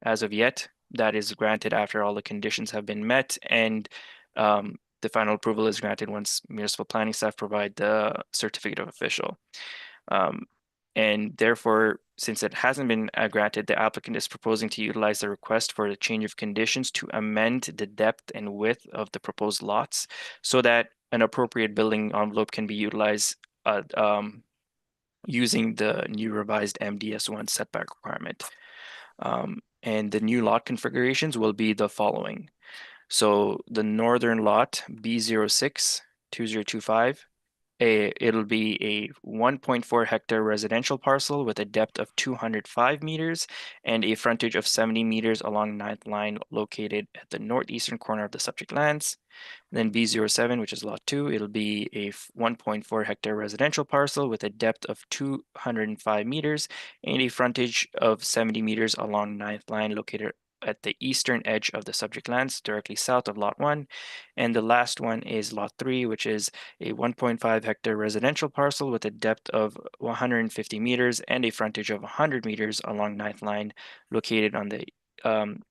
J: as of yet. That is granted after all the conditions have been met, and the final approval is granted once municipal planning staff provide the certificate of official. And therefore, since it hasn't been granted, the applicant is proposing to utilize the request for the change of conditions to amend the depth and width of the proposed lots so that an appropriate building envelope can be utilized using the new revised MDS1 setback requirement. And the new lot configurations will be the following. So the northern lot, B06 2025, It'll be a 1.4 hectare residential parcel with a depth of 205 meters and a frontage of 70 meters along 9th line located at the northeastern corner of the subject lands. Then B07, which is lot 2, it'll be a 1.4 hectare residential parcel with a depth of 205 meters and a frontage of 70 meters along 9th line located at the eastern edge of the subject lands directly south of lot 1. And the last one is lot 3, which is a 1.5 hectare residential parcel with a depth of 150 meters and a frontage of 100 meters along 9th line located on the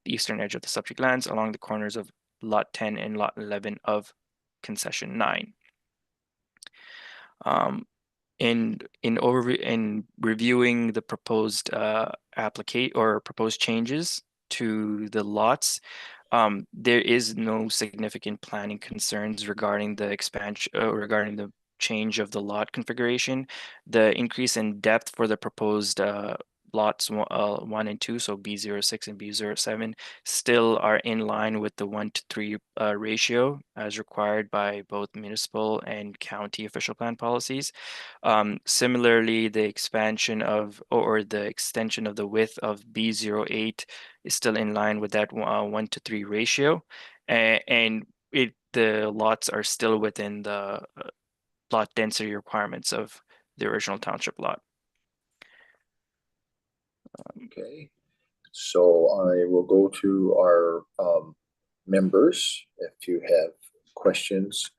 J: eastern edge of the subject lands along the corners of lot 10 and lot 11 of concession 9. In reviewing the proposed applicate or proposed changes to the lots, there is no significant planning concerns regarding the expansion regarding the change of the lot configuration. The increase in depth for the proposed lots 1 and 2, so B06 and B07, still are in line with the 1:3 ratio as required by both municipal and county official plan policies. Similarly, the expansion of or the extension of the width of B08 is still in line with that 1:3 ratio, and the lots are still within the lot density requirements of the original township lot.
A: Okay, so I will go to our members. If you have questions,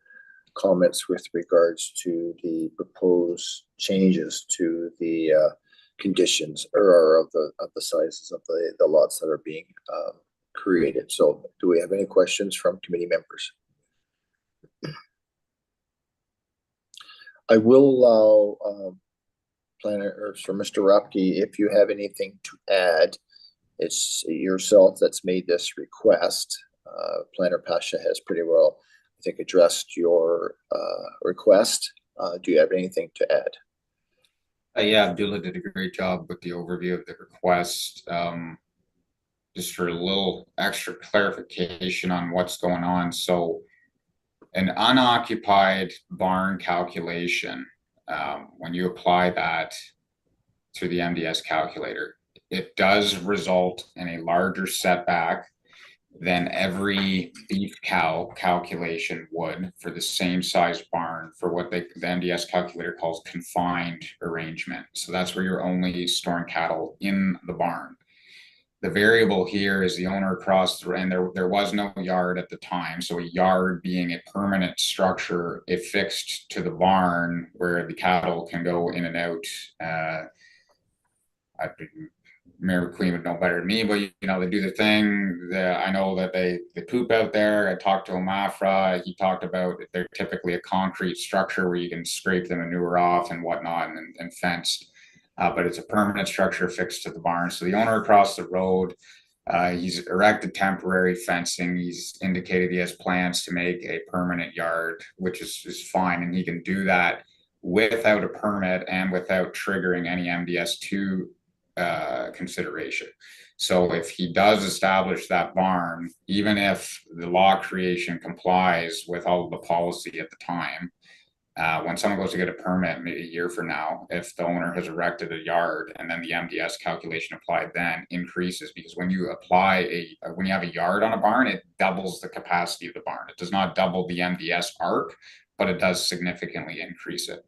A: comments with regards to the proposed changes to the conditions or of the sizes of the lots that are being created. So do we have any questions from committee members? I will allow planner or for Mr. Rapke, if you have anything to add. It's yourself that's made this request. Planner Pasha has pretty well, I think, addressed your request. Do you have anything to add?
I: Yeah, Abdullah did a great job with the overview of the request. Just for a little extra clarification on what's going on. So an unoccupied barn calculation, when you apply that through the MDS calculator, it does result in a larger setback than every beef cow calculation would for the same size barn for what the MDS calculator calls confined arrangement. So that's where you're only storing cattle in the barn. The variable here is the owner across the, and there was no yard at the time. So a yard being a permanent structure, affixed to the barn where the cattle can go in and out. Mayor McQueen would know better than me, but you know, they do the thing. I know that they poop out there. I talked to Amafra. He talked about they're typically a concrete structure where you can scrape the manure off and whatnot and fenced. But it's a permanent structure fixed to the barn. So the owner across the road, he's erected temporary fencing. He's indicated he has plans to make a permanent yard, which is fine. And he can do that without a permit and without triggering any MDS2 consideration. So if he does establish that barn, even if the law creation complies with all of the policy at the time, when someone goes to get a permit maybe a year from now, if the owner has erected a yard and then the MDS calculation applied then increases, because when you apply when you have a yard on a barn, it doubles the capacity of the barn. It does not double the MDS arc, but it does significantly increase it.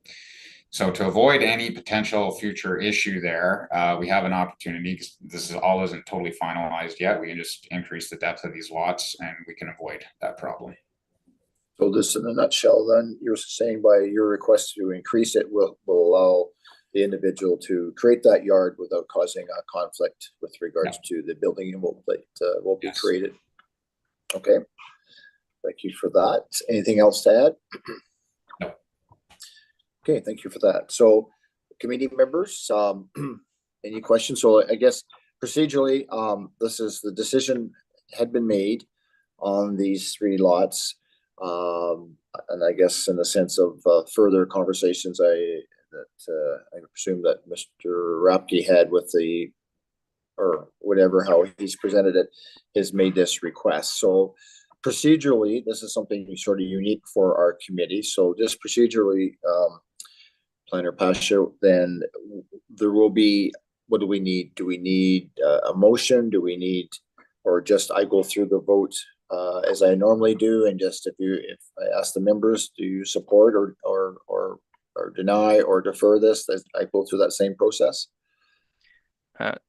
I: So to avoid any potential future issue there, we have an opportunity, because this all isn't totally finalized yet. We can just increase the depth of these lots and we can avoid that problem.
A: So this, in a nutshell, then you're saying by your request to increase it will allow the individual to create that yard without causing a conflict with regards to the building and what will be created. Okay, thank you for that. Anything else to add?
I: No.
A: Okay, thank you for that. So committee members, any questions? So I guess procedurally, this is the decision had been made on these 3 lots. And I guess in the sense of further conversations, I presume that Mr. Rapke had with or whatever, how he's presented it, has made this request. So procedurally, this is something sort of unique for our committee. So just procedurally, Planner Pasha, then there will be, what do we need? Do we need a motion? Do we need, or just I go through the vote as I normally do, and just if I ask the members, do you support or deny or defer this, as I go through that same process?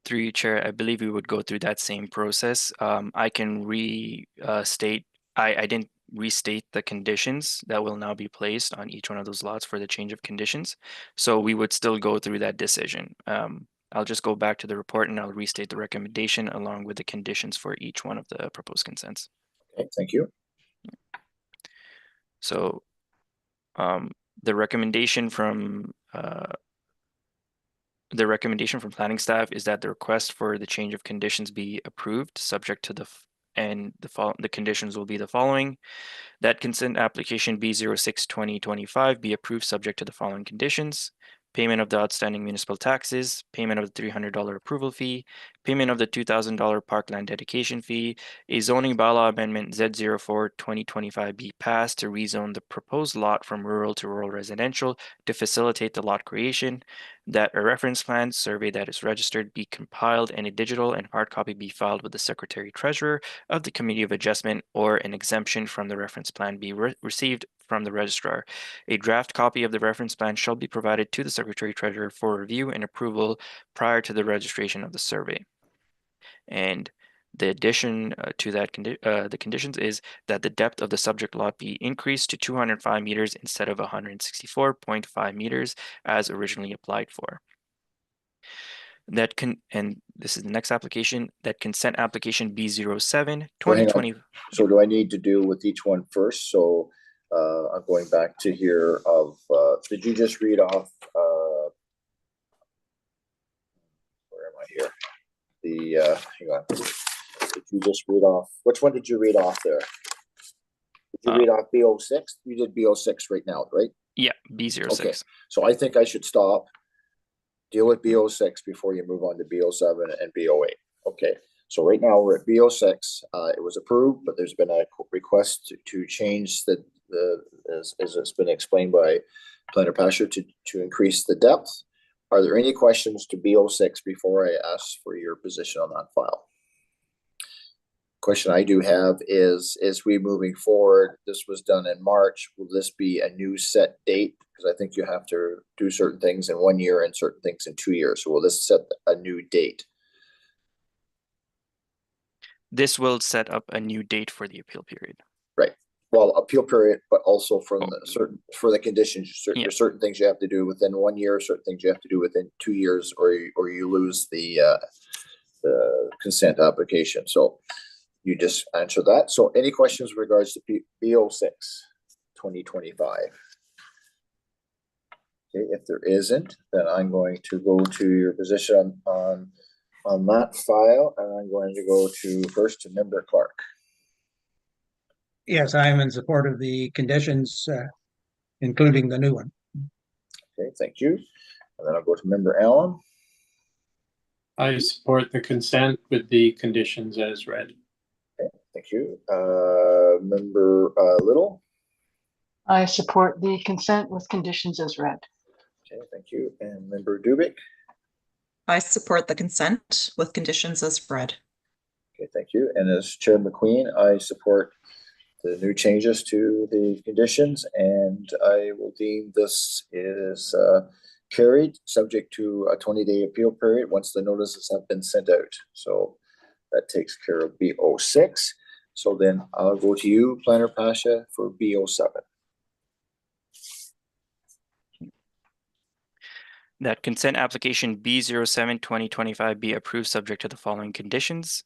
J: Through you, Chair, I believe we would go through that same process. I can restate. I didn't restate the conditions that will now be placed on each one of those lots for the change of conditions. So we would still go through that decision. I'll just go back to the report and I'll restate the recommendation along with the conditions for each one of the proposed consents.
A: Okay, thank you.
J: So the recommendation from planning staff is that the request for the change of conditions be approved, subject to the conditions will be the following: that consent application B06-2025 be approved subject to the following conditions: payment of the outstanding municipal taxes, payment of the $300 approval fee, payment of the $2,000 parkland dedication fee, a zoning bylaw amendment Z04-2025 be passed to rezone the proposed lot from rural to rural residential to facilitate the lot creation, that a reference plan survey that is registered be compiled and a digital and hard copy be filed with the Secretary Treasurer of the Committee of Adjustment, or an exemption from the reference plan be received from the registrar. A draft copy of the reference plan shall be provided to the Secretary Treasurer for review and approval prior to the registration of the survey. And the addition to that the conditions is that the depth of the subject lot be increased to 205 meters instead of 164.5 meters as originally applied for. And this is the next application, that consent application B07-2020.
A: So do I need to do with each one first? So I'm going back to here of, did you just read off, where am I here? Hang on. Did you just read off, which one did you read off there? Did you read off B06? You did B06 right now, right?
J: Yeah, B06.
A: Okay, so I think I should stop, deal with B06 before you move on to B07 and B08. Okay, so right now we're at B06. It was approved, but there's been a request to change as it's been explained by Planner Pasha, to increase the depth. Are there any questions to B06 before I ask for your position on that file? Question I do have is we moving forward, this was done in March, will this be a new set date? Because I think you have to do certain things in 1 year and certain things in 2 years. So will this set a new date?
J: This will set up a new date for the appeal period.
A: Right. Well, appeal period, but also from for the conditions, there's certain things you have to do within 1 year, certain things you have to do within 2 years, or you lose the consent application. So you just answer that. So any questions with regards to B06 2025? Okay, if there isn't, then I'm going to go to your position on that file, and I'm going to go first to Member Clark.
G: Yes, I am in support of the conditions, including the new one.
A: Okay, thank you. And then I'll go to Member Allen.
H: I support the consent with the conditions as read.
A: Okay, thank you. Member Little.
E: I support the consent with conditions as read.
A: Okay, thank you. And Member Dubik.
F: I support the consent with conditions as read.
A: Okay, thank you. And as Chair McQueen, I support the new changes to the conditions, and I will deem this is carried, subject to a 20-day appeal period once the notices have been sent out. So that takes care of B06. So then I'll go to you, Planner Pasha, for B07.
J: That consent application B07-2025 be approved subject to the following conditions: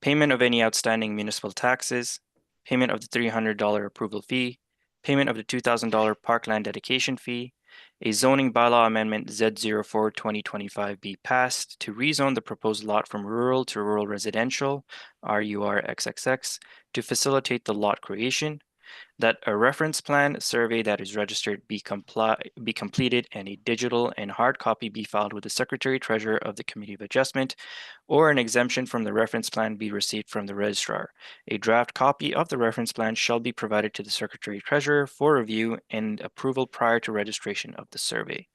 J: payment of any outstanding municipal taxes, payment of the $300 approval fee, payment of the $2,000 parkland dedication fee, a zoning bylaw amendment Z04-2025 be passed to rezone the proposed lot from rural to rural residential, RUR XXX, to facilitate the lot creation, that a reference plan survey that is registered be completed and a digital and hard copy be filed with the Secretary Treasurer of the Committee of Adjustment, or an exemption from the reference plan be received from the registrar. A draft copy of the reference plan shall be provided to the Secretary Treasurer for review and approval prior to registration of the survey.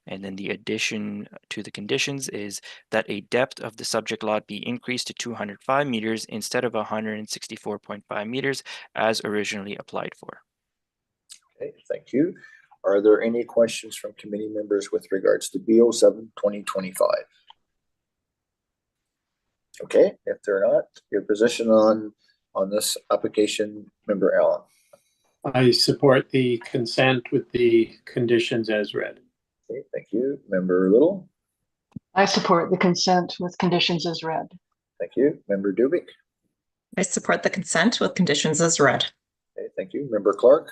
J: And then the addition to the conditions is that a depth of the subject lot be increased to 205 meters instead of 164.5 meters as originally applied for.
A: Okay, thank you. Are there any questions from committee members with regards to B07-2025? Okay, if there are not, your position on this application, Member Allen.
H: I support the consent with the conditions as read.
A: Okay, thank you. Member Little.
E: I support the consent with conditions as read.
A: Thank you. Member Dubik.
F: I support the consent with conditions as read.
A: Okay, thank you. Member Clark.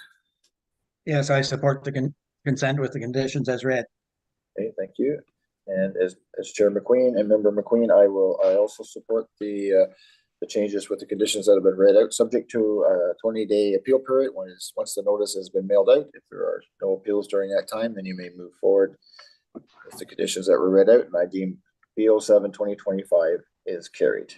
G: Yes, I support the consent with the conditions as read.
A: Okay, thank you. And as Chair McQueen and Member McQueen, I also support the changes with the conditions that have been read out, subject to a 20-day appeal period. Once the notice has been mailed out, if there are no appeals during that time, then you may move forward with the conditions that were read out, and I deem B07-2025 is carried.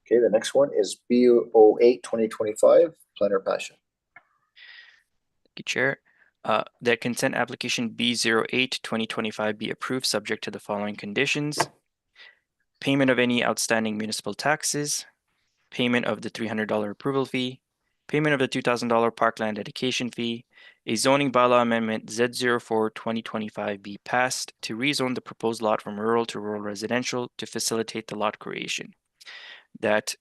A: Okay, the next one is B08-2025, Planner Passion.
J: Thank you, Chair. That consent application B08-2025 be approved subject to the following conditions: payment of any outstanding municipal taxes, payment of the $300 approval fee, payment of the $2,000 parkland dedication fee, a zoning bylaw amendment Z04-2025 be passed to rezone the proposed lot from rural to rural residential to facilitate the lot creation. That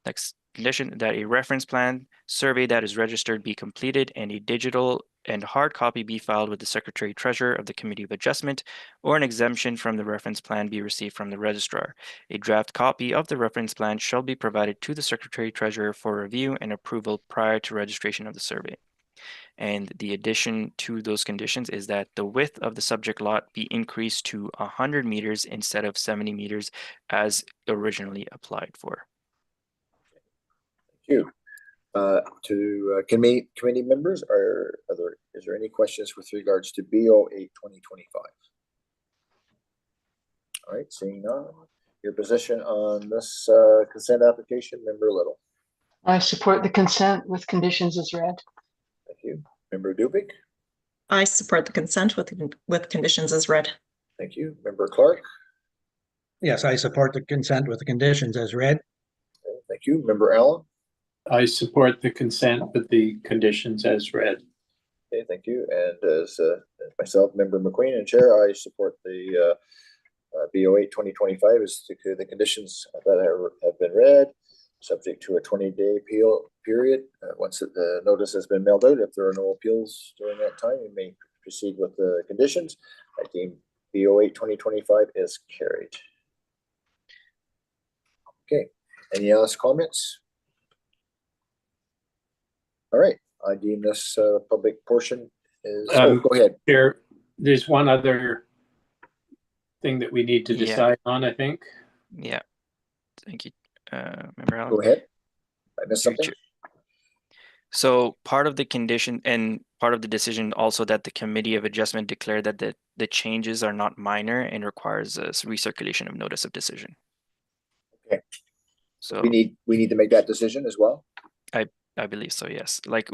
J: next condition, that a reference plan survey that is registered be completed and a digital and hard copy be filed with the Secretary Treasurer of the Committee of Adjustment, or an exemption from the reference plan be received from the registrar. A draft copy of the reference plan shall be provided to the Secretary Treasurer for review and approval prior to registration of the survey. And the addition to those conditions is that the width of the subject lot be increased to 100 meters instead of 70 meters as originally applied for.
A: Thank you. To committee members, is there any questions with regards to B08-2025? All right, seeing none, your position on this consent application, Member Little.
E: I support the consent with conditions as read.
A: Thank you. Member Dubik.
F: I support the consent with conditions as read.
A: Thank you. Member Clark.
G: Yes, I support the consent with the conditions as read.
A: Okay, thank you. Member Allen.
H: I support the consent with the conditions as read.
A: Okay, thank you. And as myself, Member McQueen, and Chair, I support the B08-2025 as to the conditions that have been read, subject to a 20-day appeal period. Once the notice has been mailed out, if there are no appeals during that time, you may proceed with the conditions. I deem B08-2025 is carried. Okay, any last comments? All right, I deem this public portion is, go ahead.
H: There's one other thing that we need to decide on, I think.
J: Yeah, thank you, Member Allen.
A: Go ahead. I missed something.
J: So part of the condition and part of the decision also that the Committee of Adjustment declared that the changes are not minor and requires a recirculation of notice of decision.
A: Okay.
J: So
A: we need to make that decision as well.
J: I believe so, yes. Like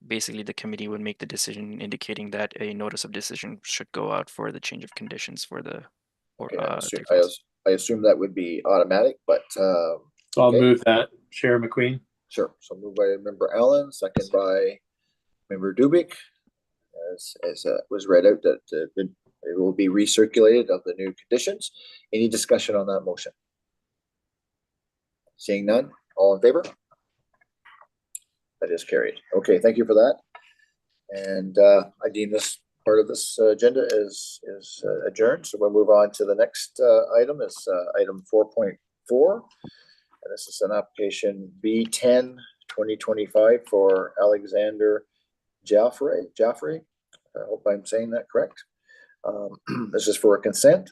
J: basically the committee would make the decision indicating that a notice of decision should go out for the change of conditions for the
A: I assume that would be automatic, but
H: so I'll move that, Chair McQueen.
A: Sure. So moved by Member Allen, second by Member Dubik, as was read out that it will be recirculated of the new conditions. Any discussion on that motion? Seeing none, all in favor? That is carried. Okay, thank you for that. And I deem this part of this agenda is adjourned. So we'll move on to the next item. Is item 4.4. And this is an application B10-2025 for Alexander Jaffray. I hope I'm saying that correct. This is for a consent.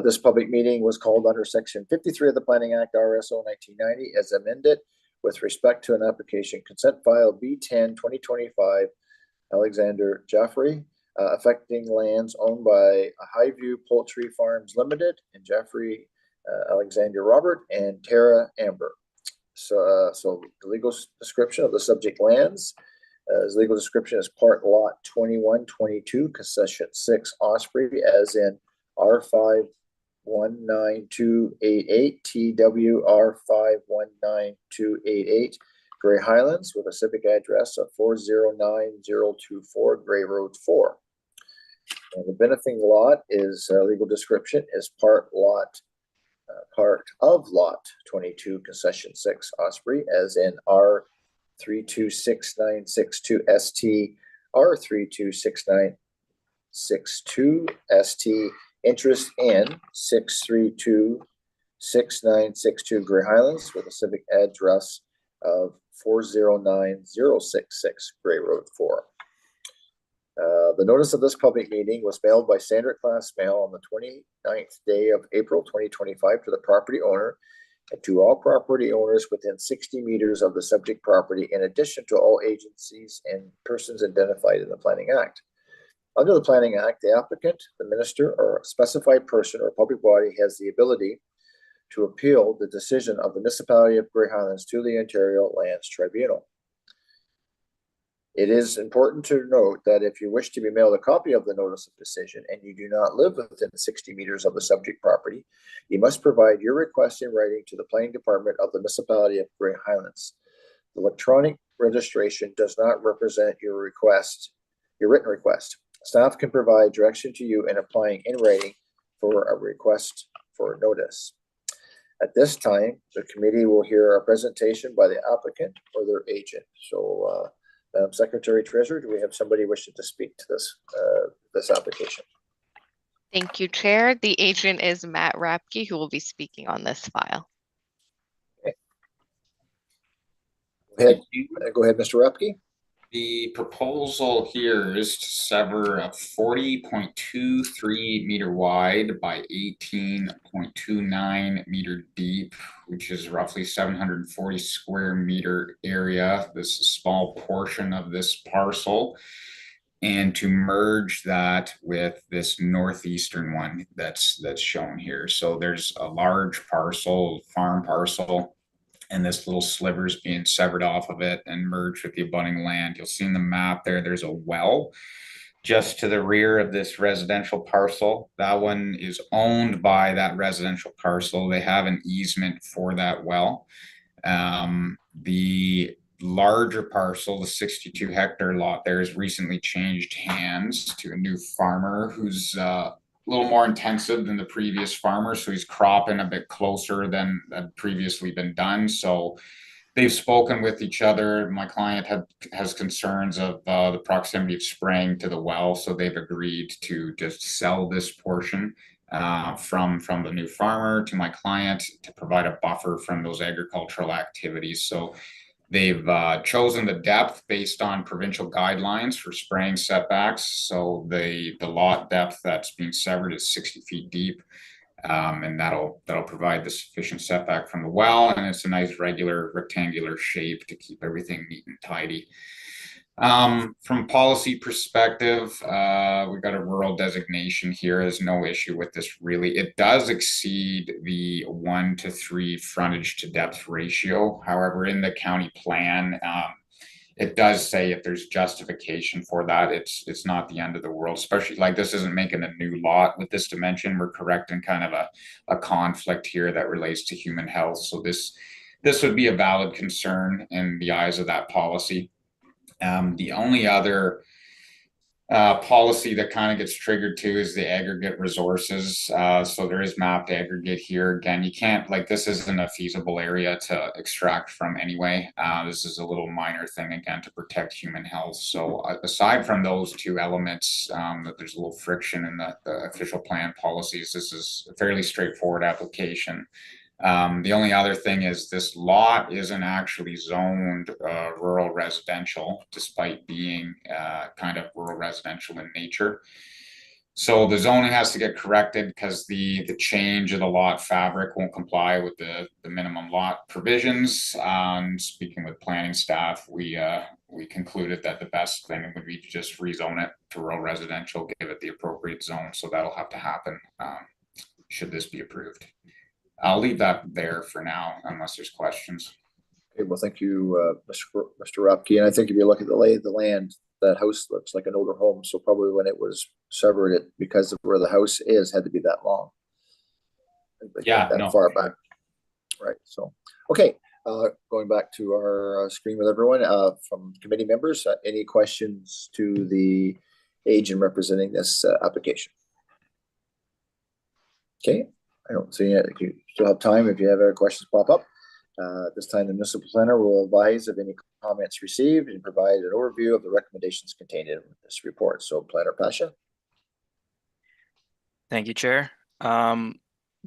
A: This public meeting was called under Section 53 of the Planning Act, RSO 1990, as amended, with respect to an application consent file B10-2025 Alexander Jaffray, affecting lands owned by Highview Poultry Farms Limited and Jaffray, Alexander Robert, and Tara Amber. So the legal description of the subject lands. His legal description is part lot 2122, concession 6 Osprey, as in R519288, TWR 519288, Grey Highlands, with a civic address of 409024 Grey Road 4. And the benefiting lot is legal description is part of lot 22, concession 6 Osprey, as in R326962 ST, R326962 ST, interest in 6326962 Grey Highlands, with a civic address of 409066 Grey Road 4. The notice of this public meeting was mailed by standard class mail on the 29th day of April 2025 to the property owner and to all property owners within 60 meters of the subject property, in addition to all agencies and persons identified in the Planning Act. Under the Planning Act, the applicant, the minister, or a specified person or public body has the ability to appeal the decision of the municipality of Grey Highlands to the Ontario Lands Tribunal. It is important to note that if you wish to be mailed a copy of the notice of decision and you do not live within 60 meters of the subject property, you must provide your request in writing to the planning department of the municipality of Grey Highlands. The electronic registration does not represent your written request. Staff can provide direction to you in applying in writing for a request for notice. At this time, the committee will hear a presentation by the applicant or their agent. So, Secretary Treasurer, do we have somebody wishing to speak to this application?
B: Thank you, Chair. The agent is Matt Rapke, who will be speaking on this file.
A: Okay. Go ahead, Mr. Rapke.
I: The proposal here is to sever a 40.23 meter wide by 18.29 meter deep, which is roughly 740 square meter area. This is a small portion of this parcel, and to merge that with this northeastern one that's shown here. So there's a large parcel, farm parcel, and this little sliver is being severed off of it and merged with the abutting land. You'll see in the map there's a well just to the rear of this residential parcel. That one is owned by that residential parcel. They have an easement for that well. The larger parcel, the 62 hectare lot there, has recently changed hands to a new farmer who's a little more intensive than the previous farmer, so he's cropping a bit closer than had previously been done. So they've spoken with each other. My client has concerns of the proximity of spraying to the well, so they've agreed to just sell this portion from the new farmer to my client to provide a buffer from those agricultural activities. So they've chosen the depth based on provincial guidelines for spraying setbacks. So the lot depth that's being severed is 60 feet deep, and that'll provide the sufficient setback from the well. And it's a nice regular rectangular shape to keep everything neat and tidy. From a policy perspective, we've got a rural designation here. There's no issue with this really. It does exceed the 1:3 frontage to depth ratio. However, in the county plan, it does say if there's justification for that, it's not the end of the world, especially like this isn't making a new lot with this dimension. We're correcting kind of a conflict here that relates to human health. So this would be a valid concern in the eyes of that policy. The only other policy that kind of gets triggered too is the aggregate resources. So there is mapped aggregate here. Again, you can't, like, this isn't a feasible area to extract from anyway. This is a little minor thing, again, to protect human health. So aside from those two elements, that there's a little friction in the official plan policies, this is a fairly straightforward application. The only other thing is this lot isn't actually zoned rural residential, despite being kind of rural residential in nature. So the zoning has to get corrected because the change of the lot fabric won't comply with the minimum lot provisions. Speaking with planning staff, we concluded that the best thing would be to just rezone it to rural residential, give it the appropriate zone. So that'll have to happen should this be approved. I'll leave that there for now, unless there's questions.
A: Okay, well, thank you, Mr. Rupke. And I think if you look at the lay of the land, that house looks like an older home. So probably when it was severed, it because of where the house is had to be that long.
I: Yeah,
A: that
I: no.
A: far back. Right. So, okay. Going back to our screen with everyone from committee members, any questions to the agent representing this application? Okay. I don't see it. You still have time if you have other questions pop up. This time, the municipal planner will advise of any comments received and provide an overview of the recommendations contained in this report. So, Planner Pasha.
J: Thank you, Chair.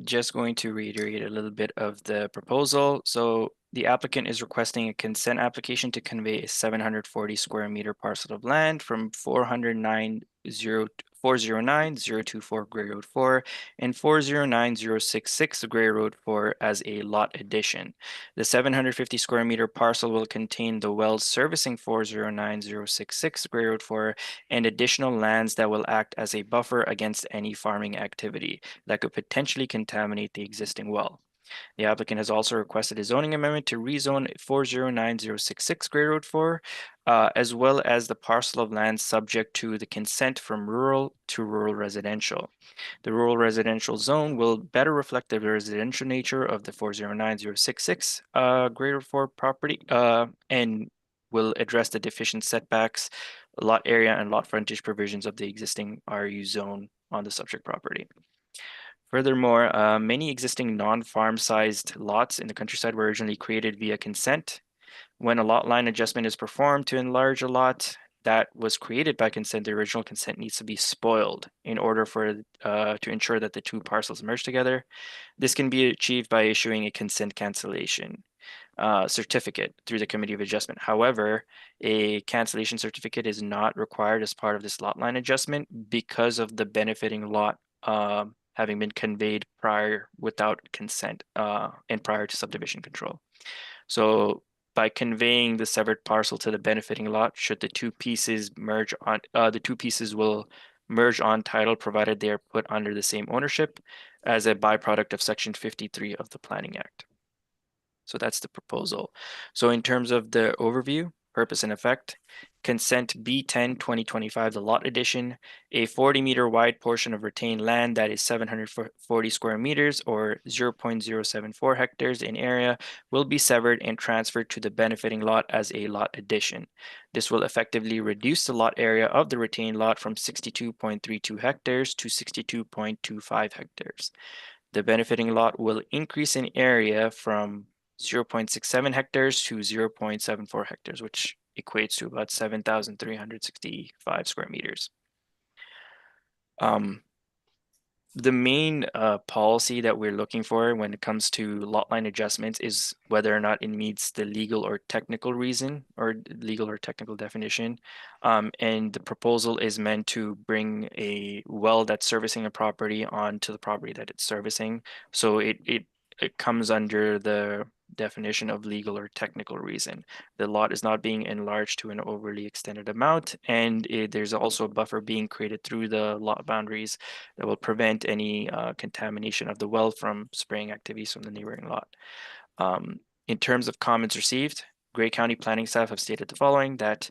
J: Just going to reiterate a little bit of the proposal. So the applicant is requesting a consent application to convey a 740 square meter parcel of land from 409-024 Gray Road 4 and 409-066 Gray Road 4 as a lot addition. The 750 square meter parcel will contain the wells servicing 409-066 Gray Road 4 and additional lands that will act as a buffer against any farming activity that could potentially contaminate the existing well. The applicant has also requested a zoning amendment to rezone 409-066 Gray Road 4, as well as the parcel of land subject to the consent from rural to rural residential. The rural residential zone will better reflect the residential nature of the 409-066 Gray Road 4 property and will address the deficient setbacks, lot area, and lot frontage provisions of the existing RU zone on the subject property. Furthermore, many existing non-farm sized lots in the countryside were originally created via consent. When a lot line adjustment is performed to enlarge a lot that was created by consent, the original consent needs to be spoiled in order for to ensure that the two parcels merge together. This can be achieved by issuing a consent cancellation certificate through the Committee of Adjustment. However, a cancellation certificate is not required as part of this lot line adjustment because of the benefiting lot having been conveyed prior without consent and prior to subdivision control. So by conveying the severed parcel to the benefiting lot, should the two pieces merge on, the two pieces will merge on title provided they are put under the same ownership as a byproduct of Section 53 of the Planning Act. So that's the proposal. So in terms of the overview, purpose and effect, consent B10-2025, the lot addition, a 40-meter wide portion of retained land that is 740 square meters or 0.074 hectares in area will be severed and transferred to the benefiting lot as a lot addition. This will effectively reduce the lot area of the retained lot from 62.32 hectares to 62.25 hectares. The benefiting lot will increase in area from 0.67 hectares to 0.74 hectares, which equates to about 7,365 square meters. The main policy that we're looking for when it comes to lot line adjustments is whether or not it meets the legal or technical reason or legal or technical definition. And the proposal is meant to bring a well that's servicing a property onto the property that it's servicing. So it comes under the definition of legal or technical reason. The lot is not being enlarged to an overly extended amount, and there's also a buffer being created through the lot boundaries that will prevent any contamination of the well from spraying activities from the neighboring lot. In terms of comments received, Grey County planning staff have stated the following, that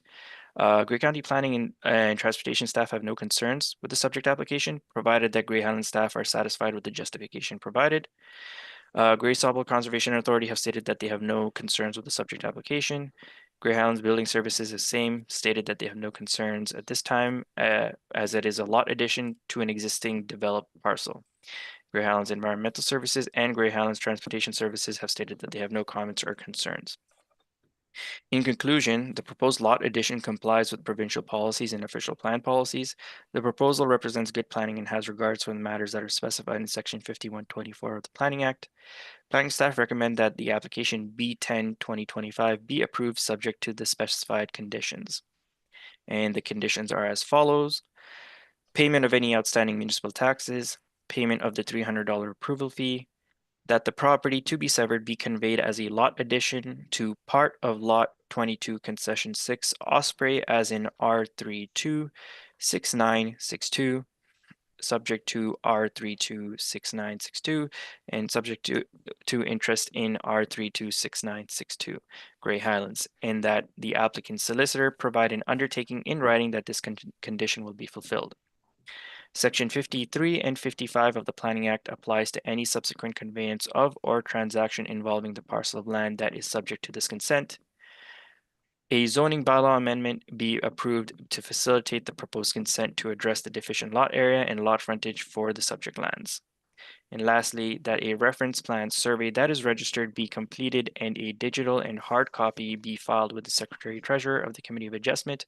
J: Grey County planning and transportation staff have no concerns with the subject application, provided that Grey Highland staff are satisfied with the justification provided. Grey Sawmill Conservation Authority have stated that they have no concerns with the subject application. Grey Highlands Building Services is same, stated that they have no concerns at this time, as it is a lot addition to an existing developed parcel. Grey Highlands Environmental Services and Grey Highlands Transportation Services have stated that they have no comments or concerns. In conclusion, the proposed lot addition complies with provincial policies and official plan policies. The proposal represents good planning and has regards for the matters that are specified in Section 5124 of the Planning Act. Planning staff recommend that the application B10-2025 be approved subject to the specified conditions. And the conditions are as follows. payment of any outstanding municipal taxes, payment of the $300 approval fee, that the property to be severed be conveyed as a lot addition to part of Lot 22 Concession 6 Osprey as in R326962, subject to R326962, and subject to interest in R326962, Grey Highlands, and that the applicant's solicitor provide an undertaking in writing that this condition will be fulfilled. Section 53 and 55 of the Planning Act applies to any subsequent conveyance of or transaction involving the parcel of land that is subject to this consent. A zoning bylaw amendment be approved to facilitate the proposed consent to address the deficient lot area and lot frontage for the subject lands. And lastly, that a reference plan survey that is registered be completed and a digital and hard copy be filed with the Secretary Treasurer of the Committee of Adjustment,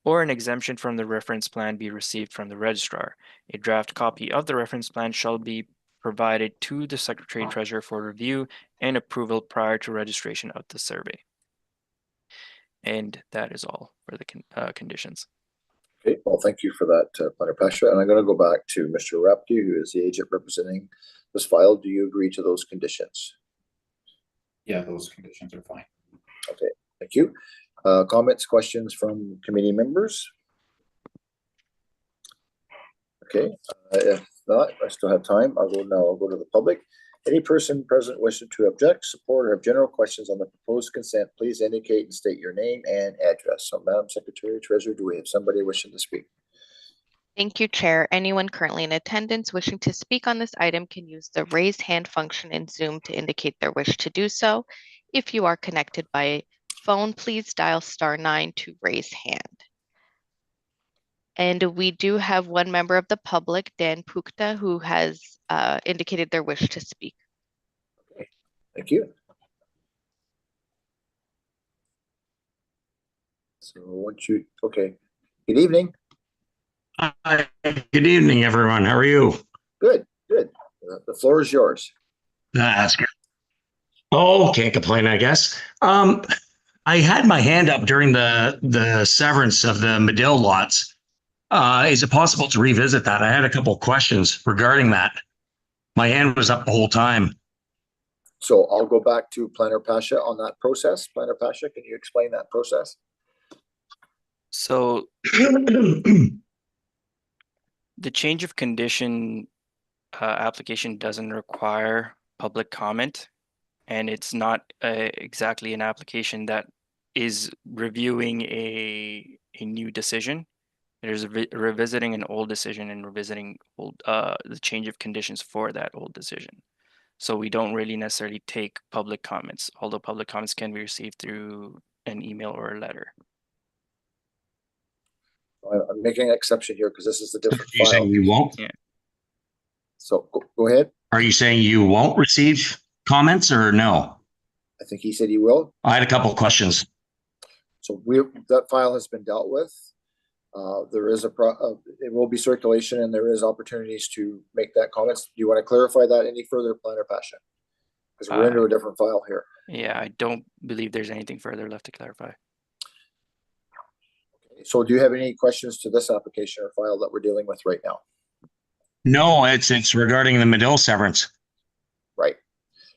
J: or an exemption from the reference plan be received from the registrar. A draft copy of the reference plan shall be provided to the Secretary Treasurer for review and approval prior to registration of the survey. And that is all for the conditions.
A: Okay, well, thank you for that, Planner Pasha. And I'm going to go back to Mr. Rapke, who is the agent representing this file. Do you agree to those conditions?
I: Yeah, those conditions are fine.
A: Okay, thank you. Comments, questions from committee members? Okay, if not, I still have time. I'll go to the public. Any person present wishing to object, support, or have general questions on the proposed consent, please indicate and state your name and address. So, Madam Secretary Treasurer, do we have somebody wishing to speak?
B: Thank you, Chair. Anyone currently in attendance wishing to speak on this item can use the raise hand function in Zoom to indicate their wish to do so. If you are connected by phone, please dial *9 to raise hand. And we do have one member of the public, Dan Pukta, who has indicated their wish to speak.
A: Okay, thank you. So okay, good evening.
K: Hi, good evening, everyone. How are you?
A: Good, good. The floor is yours.
K: That's good. Oh, can't complain, I guess. I had my hand up during the severance of the Madill lots. Is it possible to revisit that? I had a couple of questions regarding that. My hand was up the whole time.
A: So I'll go back to Planner Pasha on that process. Planner Pasha, can you explain that process?
J: So the change of condition application doesn't require public comment, and it's not exactly an application that is reviewing a new decision. It is revisiting an old decision and revisiting the change of conditions for that old decision. So we don't really necessarily take public comments, although public comments can be received through an email or a letter.
A: I'm making an exception here because this is a different
K: Are you
A: file.
K: saying you won't?
J: Yeah.
A: So go ahead.
K: Are you saying you won't receive comments or no?
A: I think he said he will.
K: I had a couple of questions.
A: So that file has been dealt with. There is it will be circulation, and there is opportunities to make that comments. Do you want to clarify that any further, Planner Pasha? Because we're into a different file here.
J: Yeah, I don't believe there's anything further left to clarify.
A: Okay. So do you have any questions to this application or file that we're dealing with right now?
K: No, it's regarding the Madill severance.
A: Right.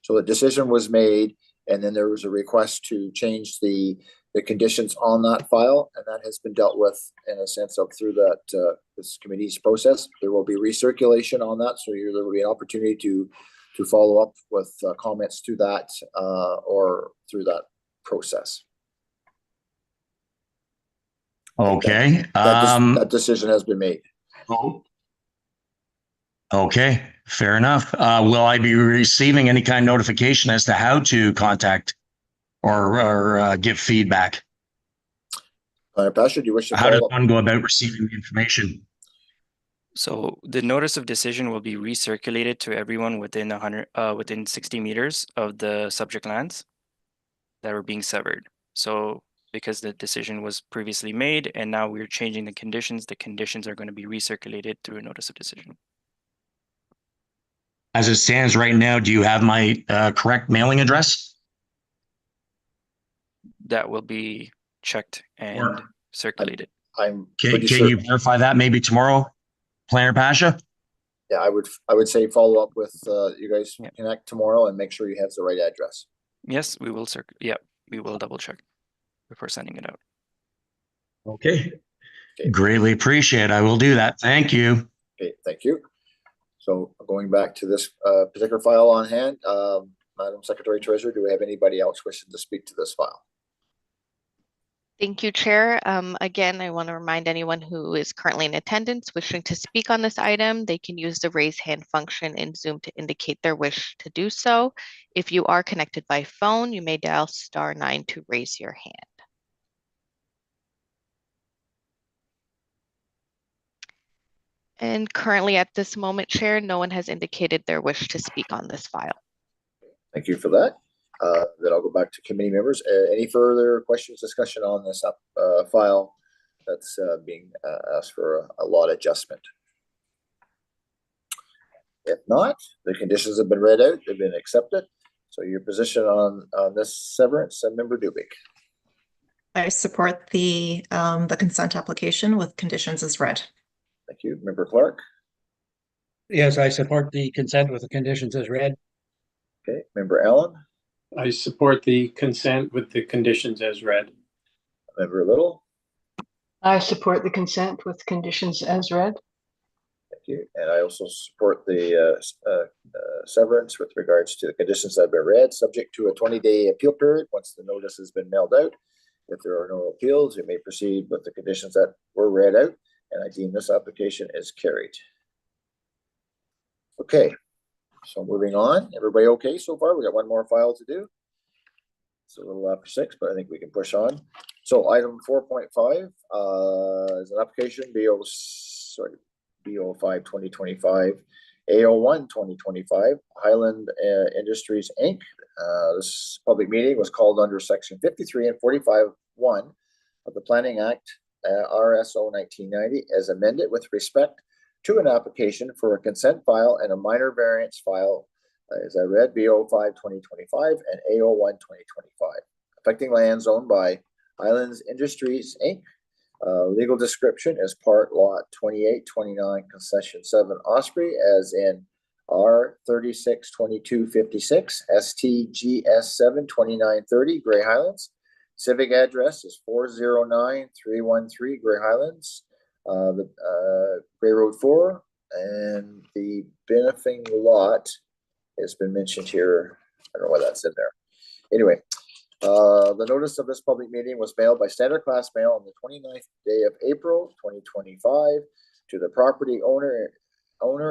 A: So the decision was made, and then there was a request to change the conditions on that file, and that has been dealt with in a sense of through that this committee's process. There will be recirculation on that, so there will be an opportunity to follow up with comments to that or through that process.
K: Okay.
A: That decision has been made.
K: Okay, fair enough. Will I be receiving any kind of notification as to how to contact or give feedback?
A: Pasha, do you wish to
K: How does
A: follow up?
K: one go about receiving the information?
J: So the notice of decision will be recirculated to everyone within 60 meters of the subject lands that are being severed. So because the decision was previously made and now we're changing the conditions are going to be recirculated through a notice of decision.
K: As it stands right now, do you have my correct mailing address?
J: That will be checked and circulated.
A: I'm
K: Can you verify that maybe tomorrow? Planner Pasha?
A: Yeah, I would say follow up with, you guys
J: Yeah.
A: connect tomorrow and make sure you have the right address.
J: Yes, we will we will double check before sending it out.
K: Okay.
A: Okay.
K: Greatly appreciate it. I will do that. Thank you.
A: Okay, thank you. So going back to this particular file on hand, Madam Secretary Treasurer, do we have anybody else wishing to speak to this file?
B: Thank you, Chair. Again, I want to remind anyone who is currently in attendance wishing to speak on this item, they can use the raise hand function in Zoom to indicate their wish to do so. If you are connected by phone, you may dial *9 to raise your hand. And currently at this moment, Chair, no one has indicated their wish to speak on this file.
A: Thank you for that. Then I'll go back to committee members. Any further questions, discussion on this file that's being asked for a lot adjustment? If not, the conditions have been read out, they've been accepted. So your position on this severance, Member Dubik.
F: I support the consent application with conditions as read.
A: Thank you. Member Clark.
G: Yes, I support the consent with the conditions as read.
A: Okay. Member Allen.
H: I support the consent with the conditions as read.
A: Member Little.
E: I support the consent with conditions as read.
A: Thank you. And I also support the severance with regards to the conditions that have been read, subject to a 20-day appeal period once the notice has been mailed out. If there are no appeals, you may proceed with the conditions that were read out, and I deem this application is carried. Okay, so moving on. Everybody okay so far? We got one more file to do. It's a little after 6, but I think we can push on. So item 4.5 is an application BO5 2025, AO1 2025, Highland Industries Inc. This public meeting was called under section 53 and 45(1) of the Planning Act, RSO 1990, as amended with respect to an application for a consent file and a minor variance file, as I read, BO5 2025 and AO1 2025, affecting lands owned by Highlands Industries Inc. Legal description is part lot 2829 concession 7 Osprey, as in R362256 STGS7 2930 Grey Highlands. Civic address is 409313 Grey Highlands, Grey Road 4, and the benefiting lot has been mentioned here. I don't know why that's in there. Anyway, the notice of this public meeting was mailed by standard class mail on the 29th day of April 2025 to the property owner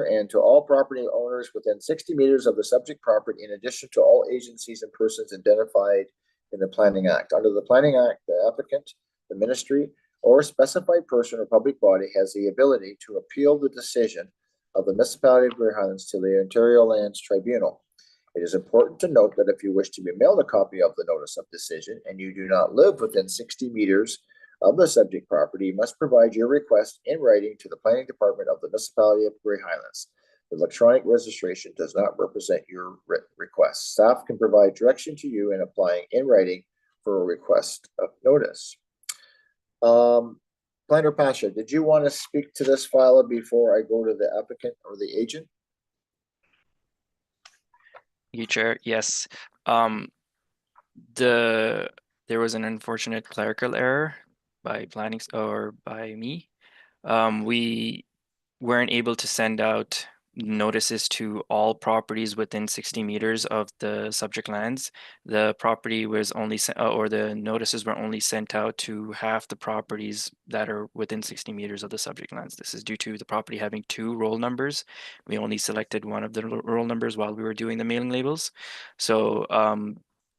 A: and to all property owners within 60 meters of the subject property, in addition to all agencies and persons identified in the Planning Act. Under the Planning Act, the applicant, the ministry, or specified person or public body has the ability to appeal the decision of the municipality of Grey Highlands to the Ontario Lands Tribunal. It is important to note that if you wish to be mailed a copy of the notice of decision and you do not live within 60 meters of the subject property, you must provide your request in writing to the planning department of the municipality of Grey Highlands. The electronic registration does not represent your request. Staff can provide direction to you in applying in writing for a request of notice. Planner Pasha, did you want to speak to this file before I go to the applicant or the agent?
J: You Chair, yes. There was an unfortunate clerical error by planning or by me. We weren't able to send out notices to all properties within 60 meters of the subject lands. The property was only or the notices were only sent out to half the properties that are within 60 meters of the subject lands. This is due to the property having 2 roll numbers. We only selected one of the roll numbers while we were doing the mailing labels. So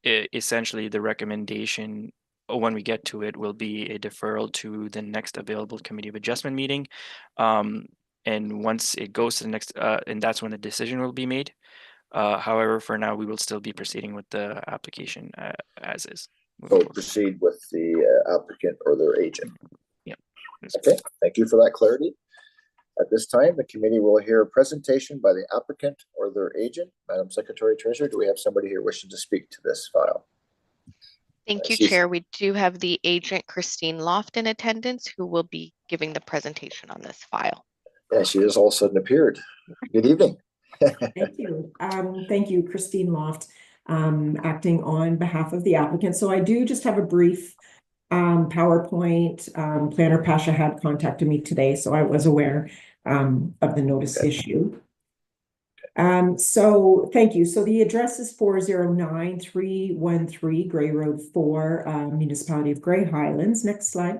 J: essentially the recommendation when we get to it will be a deferral to the next available committee of adjustment meeting. And once it goes to the next, and that's when the decision will be made. However, for now, we will still be proceeding with the application as is.
A: So proceed with the applicant or their agent.
J: Yeah.
A: Okay, thank you for that clarity. At this time, the committee will hear a presentation by the applicant or their agent. Madam Secretary Treasurer, do we have somebody here wishing to speak to this file?
B: Thank you, Chair. We do have the agent, Christine Loft, in attendance, who will be giving the presentation on this file.
A: Yeah, she just all of a sudden appeared. Good evening.
L: Thank you. Thank you, Christine Loft, acting on behalf of the applicant. So I do just have a brief PowerPoint. Planner Pasha had contacted me today, so I was aware of the notice issue. So thank you. So the address is 409313 Gray Road 4, Municipality of Grey Highlands. Next slide.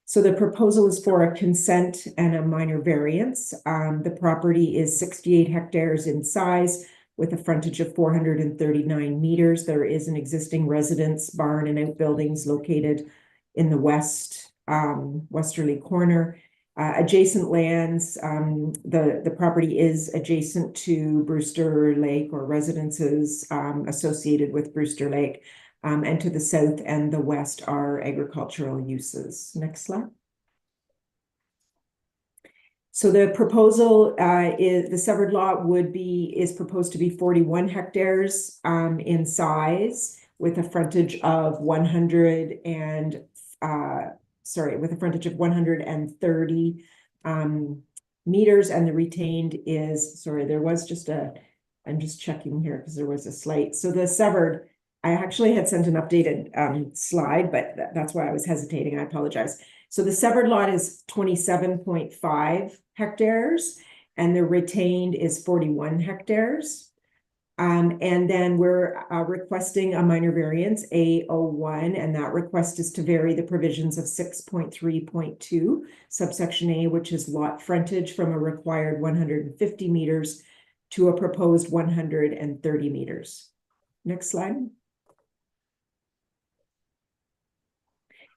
L: So the proposal is for a consent and a minor variance. The property is 68 hectares in size with a frontage of 439 meters. There is an existing residence, barn, and outbuildings located in the westerly corner. Adjacent lands, the property is adjacent to Brewster Lake or residences associated with Brewster Lake. And to the south and the west are agricultural uses. Next slide. So the proposal is the severed lot is proposed to be 41 hectares in size with a frontage of 130 meters, and the retained is, I'm just checking here because there was a slight. So the severed, I actually had sent an updated slide, but that's why I was hesitating. I apologize. So the severed lot is 27.5 hectares and the retained is 41 hectares. And then we're requesting a minor variance, A01, and that request is to vary the provisions of 6.3.2, subsection A, which is lot frontage from a required 150 meters to a proposed 130 meters. Next slide.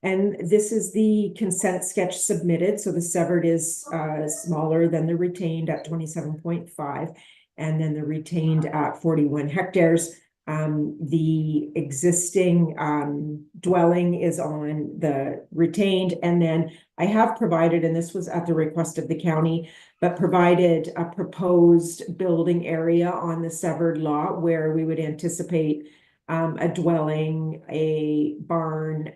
L: And this is the consent sketch submitted. So the severed is smaller than the retained at 27.5, and then the retained at 41 hectares. The existing dwelling is on the retained, and then I have provided, and this was at the request of the county, but provided a proposed building area on the severed lot where we would anticipate a dwelling, a barn,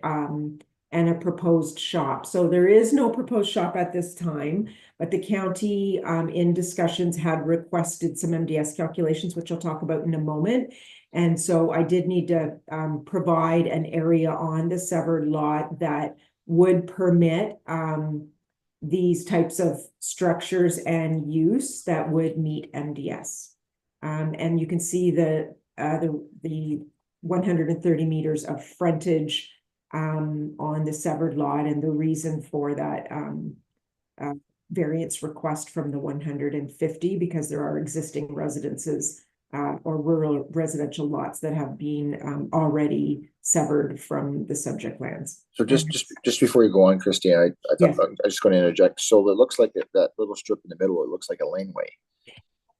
L: and a proposed shop. So there is no proposed shop at this time, but the county in discussions had requested some MDS calculations, which I'll talk about in a moment. And so I did need to provide an area on the severed lot that would permit these types of structures and use that would meet MDS. And you can see the 130 meters of frontage on the severed lot, and the reason for that variance request from the 150, because there are existing residences or rural residential lots that have been already severed from the subject lands.
A: So just before you go on, Christine, I
L: Yes.
A: I'm just going to interject. So it looks like that little strip in the middle, it looks like a laneway.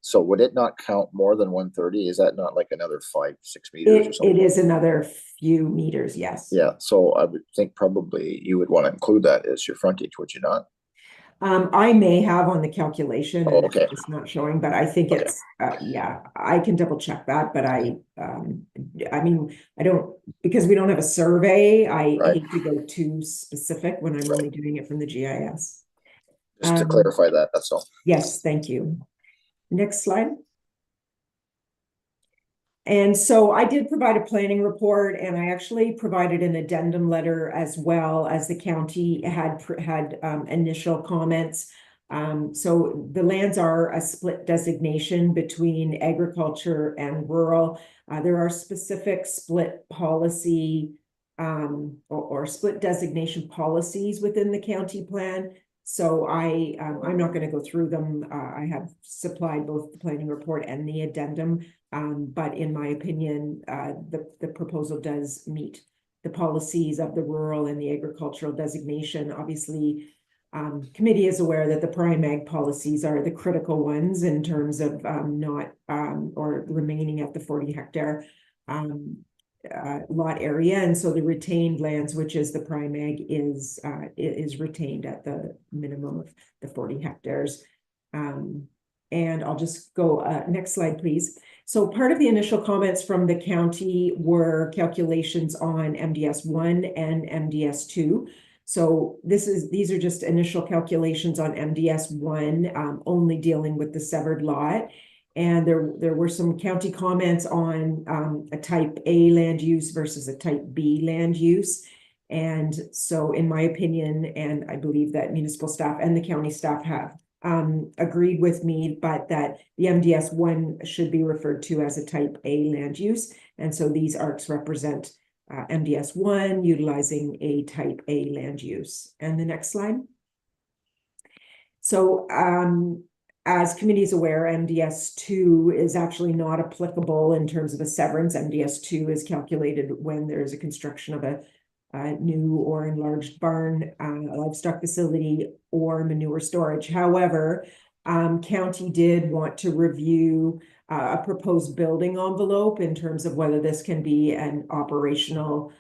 A: So would it not count more than 130? Is that not like another 5-6 meters or something?
L: It is another few meters, yes.
A: Yeah, so I would think probably you would want to include that as your frontage, would you not?
L: I may have on the calculation, and
A: okay.
L: it's not showing, but I think it's yeah, I can double check that, but I mean, I don't, because we don't have a survey, I hate to go too specific when I'm only doing it from the GIS.
A: Just to clarify that, that's all.
L: Yes, thank you. Next slide. And so I did provide a planning report, and I actually provided an addendum letter as well, as the county had initial comments. So the lands are a split designation between agriculture and rural. There are specific split policy or split designation policies within the county plan. So I'm not going to go through them. I have supplied both the planning report and the addendum. But in my opinion, the proposal does meet the policies of the rural and the agricultural designation. Obviously, committee is aware that the prime ag policies are the critical ones in terms of not or remaining at the 40 hectare lot area, and so the retained lands, which is the prime ag, is retained at the minimum of the 40 hectares. And I'll just go next slide, please. So part of the initial comments from the county were calculations on MDS 1 and MDS 2. So these are just initial calculations on MDS 1, only dealing with the severed lot. And there were some county comments on a type A land use versus a type B land use. And so in my opinion, and I believe that municipal staff and the county staff have agreed with me, but that the MDS 1 should be referred to as a type A land use. And so these ARCs represent MDS 1 utilizing a type A land use. And the next slide. So as committee is aware, MDS 2 is actually not applicable in terms of a severance. MDS 2 is calculated when there is a construction of a new or enlarged barn, livestock facility, or manure storage. However, county did want to review a proposed building envelope in terms of whether this can be an operational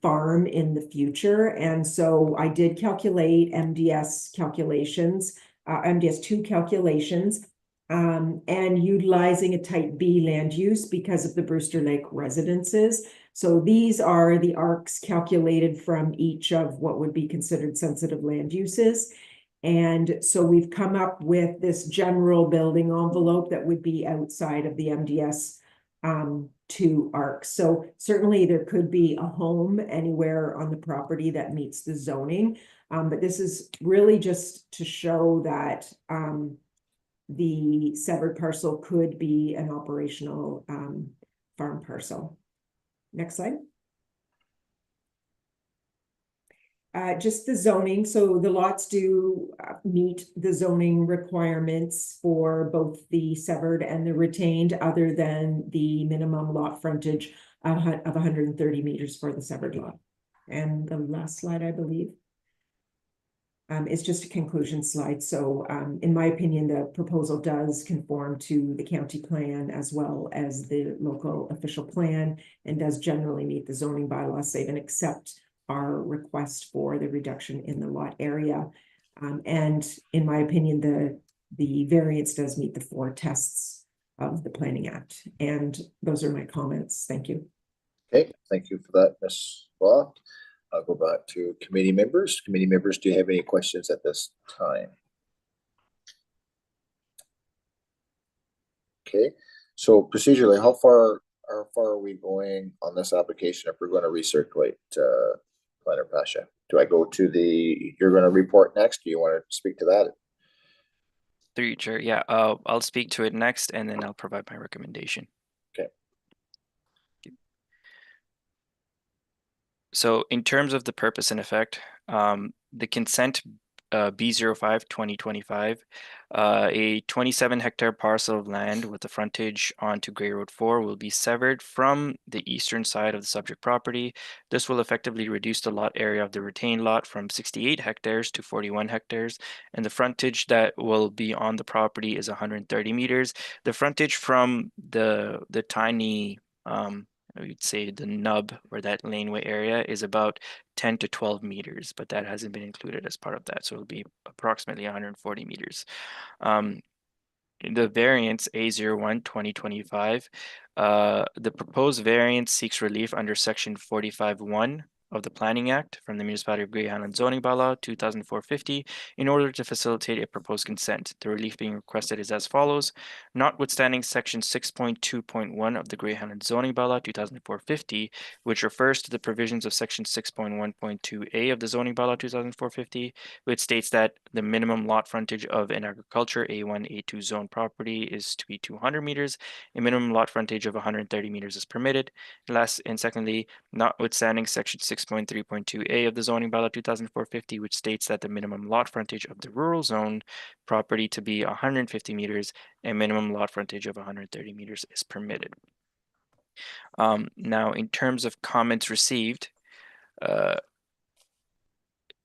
L: farm in the future. And so I did calculate MDS calculations, MDS 2 calculations, and utilizing a type B land use because of the Brewster Lake residences. So these are the ARCs calculated from each of what would be considered sensitive land uses. And so we've come up with this general building envelope that would be outside of the MDS 2 ARCs. So certainly there could be a home anywhere on the property that meets the zoning. But this is really just to show that the severed parcel could be an operational farm parcel. Next slide. Just the zoning. So the lots do meet the zoning requirements for both the severed and the retained, other than the minimum lot frontage of 130 meters for the severed lot. And the last slide, I believe, is just a conclusion slide. So in my opinion, the proposal does conform to the county plan as well as the local official plan, and does generally meet the zoning bylaws, save and except our request for the reduction in the lot area. And in my opinion, the variance does meet the 4 tests of the Planning Act. And those are my comments. Thank you.
A: Okay, thank you for that, Ms. Block. I'll go back to committee members. Committee members, do you have any questions at this time? Okay, so procedurally, how far are we going on this application if we're going to recirculate Planner Pasha? Do I go to you're going to report next? Do you want to speak to that?
J: Through you, Chair. Yeah, I'll speak to it next, and then I'll provide my recommendation.
A: Okay.
J: So in terms of the purpose and effect, the consent B05-2025, a 27-hectare parcel of land with the frontage onto Grey Road 4 will be severed from the eastern side of the subject property. This will effectively reduce the lot area of the retained lot from 68 hectares to 41 hectares, and the frontage that will be on the property is 130 meters. The frontage from the tiny I would say the nub or that laneway area is about 10 to 12 meters, but that hasn't been included as part of that. So it'll be approximately 140 meters. The variance A01-2025, the proposed variance seeks relief under section 45(1) of the Planning Act from the Municipality of Grey Highland Zoning Bylaw 2004-50 in order to facilitate a proposed consent. The relief being requested is as follows. Notwithstanding section 6.2.1 of the Grey Highland Zoning Bylaw 2004-50, which refers to the provisions of section 6.1.2a of the Zoning Bylaw 2004-50, which states that the minimum lot frontage of an agriculture A1, A2 zone property is to be 200 meters. A minimum lot frontage of 130 meters is permitted. Last and secondly, notwithstanding section 6.3.2a of the zoning bylaw 2004-50, which states that the minimum lot frontage of the rural zone property to be 150 meters and minimum lot frontage of 130 meters is permitted. Now, in terms of comments received,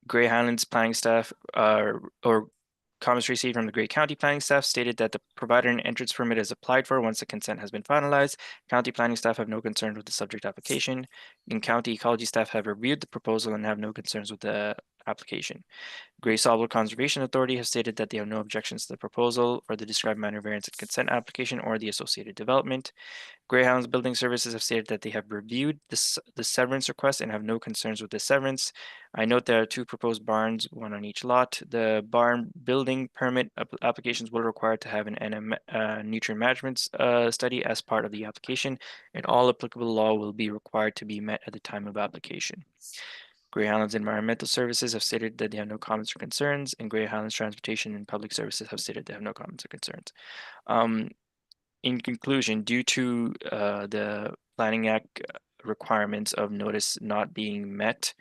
J: Grey Highlands planning staff or comments received from the Grey County planning staff stated that the provided an entrance permit is applied for once the consent has been finalized. County planning staff have no concerns with the subject application. And county ecology staff have reviewed the proposal and have no concerns with the application. Grey Sawville Conservation Authority has stated that they have no objections to the proposal for the described minor variance and consent application or the associated development. Greyhounds Building Services have stated that they have reviewed the severance request and have no concerns with the severance. I note there are 2 proposed barns, 1 on each lot. The barn building permit applications will require to have an nutrient management study as part of the application, and all applicable law will be required to be met at the time of application. Greyhounds Environmental Services have stated that they have no comments or concerns, and Greyhounds Transportation and Public Services have stated they have no comments or concerns. In conclusion, due to the Planning Act requirements of notice not being met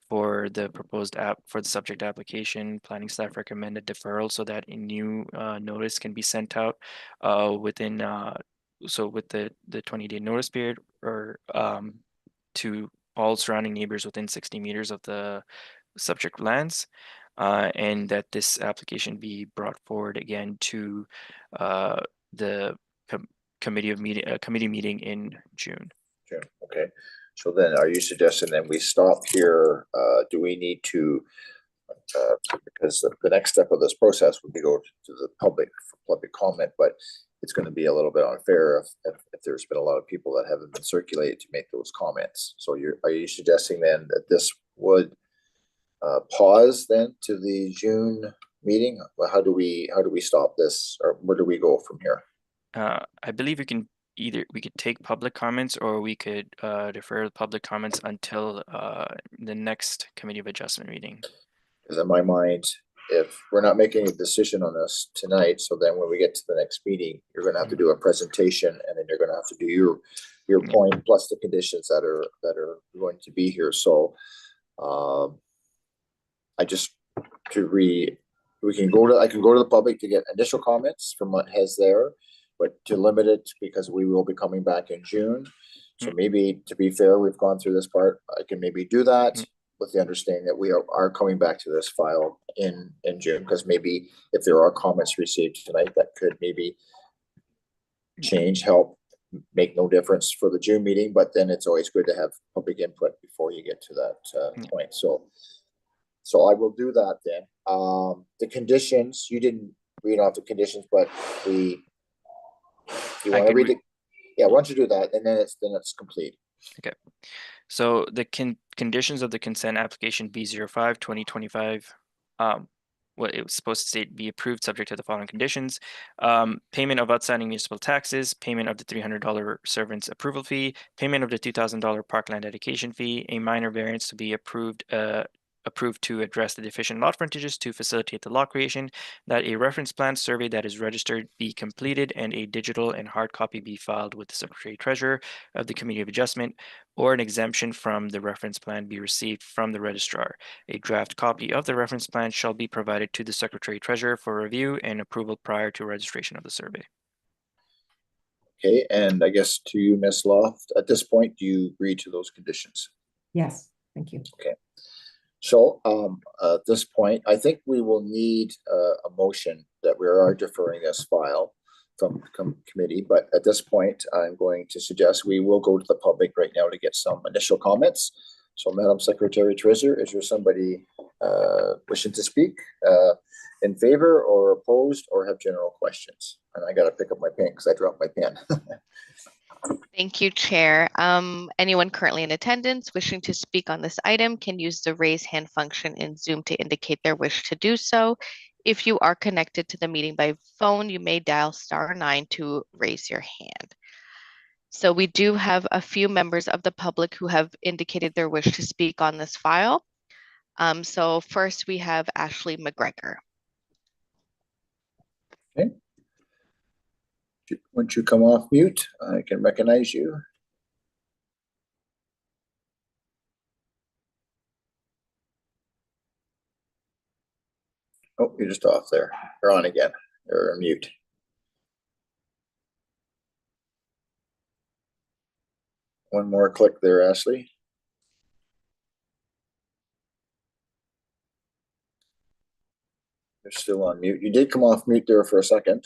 J: for the proposed for the subject application, planning staff recommended deferral so that a new notice can be sent out within so with the 20-day notice period, or to all surrounding neighbors within 60 meters of the subject lands, and that this application be brought forward again to the committee meeting in June.
A: June, okay. So then are you suggesting then we stop here? Do we need to, because the next step of this process would be go to the public for public comment, but it's going to be a little bit unfair if there's been a lot of people that haven't been circulated to make those comments. So are you suggesting then that this would pause then to the June meeting? Well, how do we stop this, or where do we go from here?
J: I believe we could take public comments, or we could defer the public comments until the next Committee of Adjustment meeting.
A: Because in my mind, if we're not making a decision on this tonight, so then when we get to the next meeting, you're going to have to do a presentation, and then you're going to have to do your point plus the conditions that are going to be here. So I can go to the public to get initial comments from what has there, but to limit it, because we will be coming back in June. So maybe, to be fair, we've gone through this part. I can maybe do that with the understanding that we are coming back to this file in June, because maybe if there are comments received tonight that could maybe help make no difference for the June meeting, but then it's always good to have public input before you get to that point. So I will do that then. The conditions, you didn't read off the conditions, but you want to read it? Yeah, why don't you do that, and then it's complete.
J: Okay. So the conditions of the consent application B05 2025, what it was supposed to state, be approved subject to the following conditions: payment of outstanding municipal taxes, payment of the $300 servants approval fee, payment of the $2,000 parkland dedication fee, a minor variance to be approved to address the deficient lot frontages to facilitate the lot creation, that a reference plan survey that is registered be completed, and a digital and hard copy be filed with the Secretary Treasurer of the Committee of Adjustment, or an exemption from the reference plan be received from the registrar. A draft copy of the reference plan shall be provided to the Secretary Treasurer for review and approval prior to registration of the survey.
A: Okay, and I guess to you, Ms. Loft, at this point, do you agree to those conditions?
L: Yes, thank you.
A: Okay. So at this point, I think we will need a motion that we are deferring this file from committee. But at this point, I'm going to suggest we will go to the public right now to get some initial comments. So, Madam Secretary Treasurer, is there somebody wishing to speak in favor or opposed or have general questions? And I got to pick up my pen because I dropped my pen.
B: Thank you, Chair. Anyone currently in attendance wishing to speak on this item can use the raise hand function in Zoom to indicate their wish to do so. If you are connected to the meeting by phone, you may dial *9 to raise your hand. So we do have a few members of the public who have indicated their wish to speak on this file. So first we have Ashley McGregor.
A: Okay. Once you come off mute, I can recognize you. Oh, you're just off there. You're on again. You're on mute. One more click there, Ashley. You're still on mute. You did come off mute there for a second.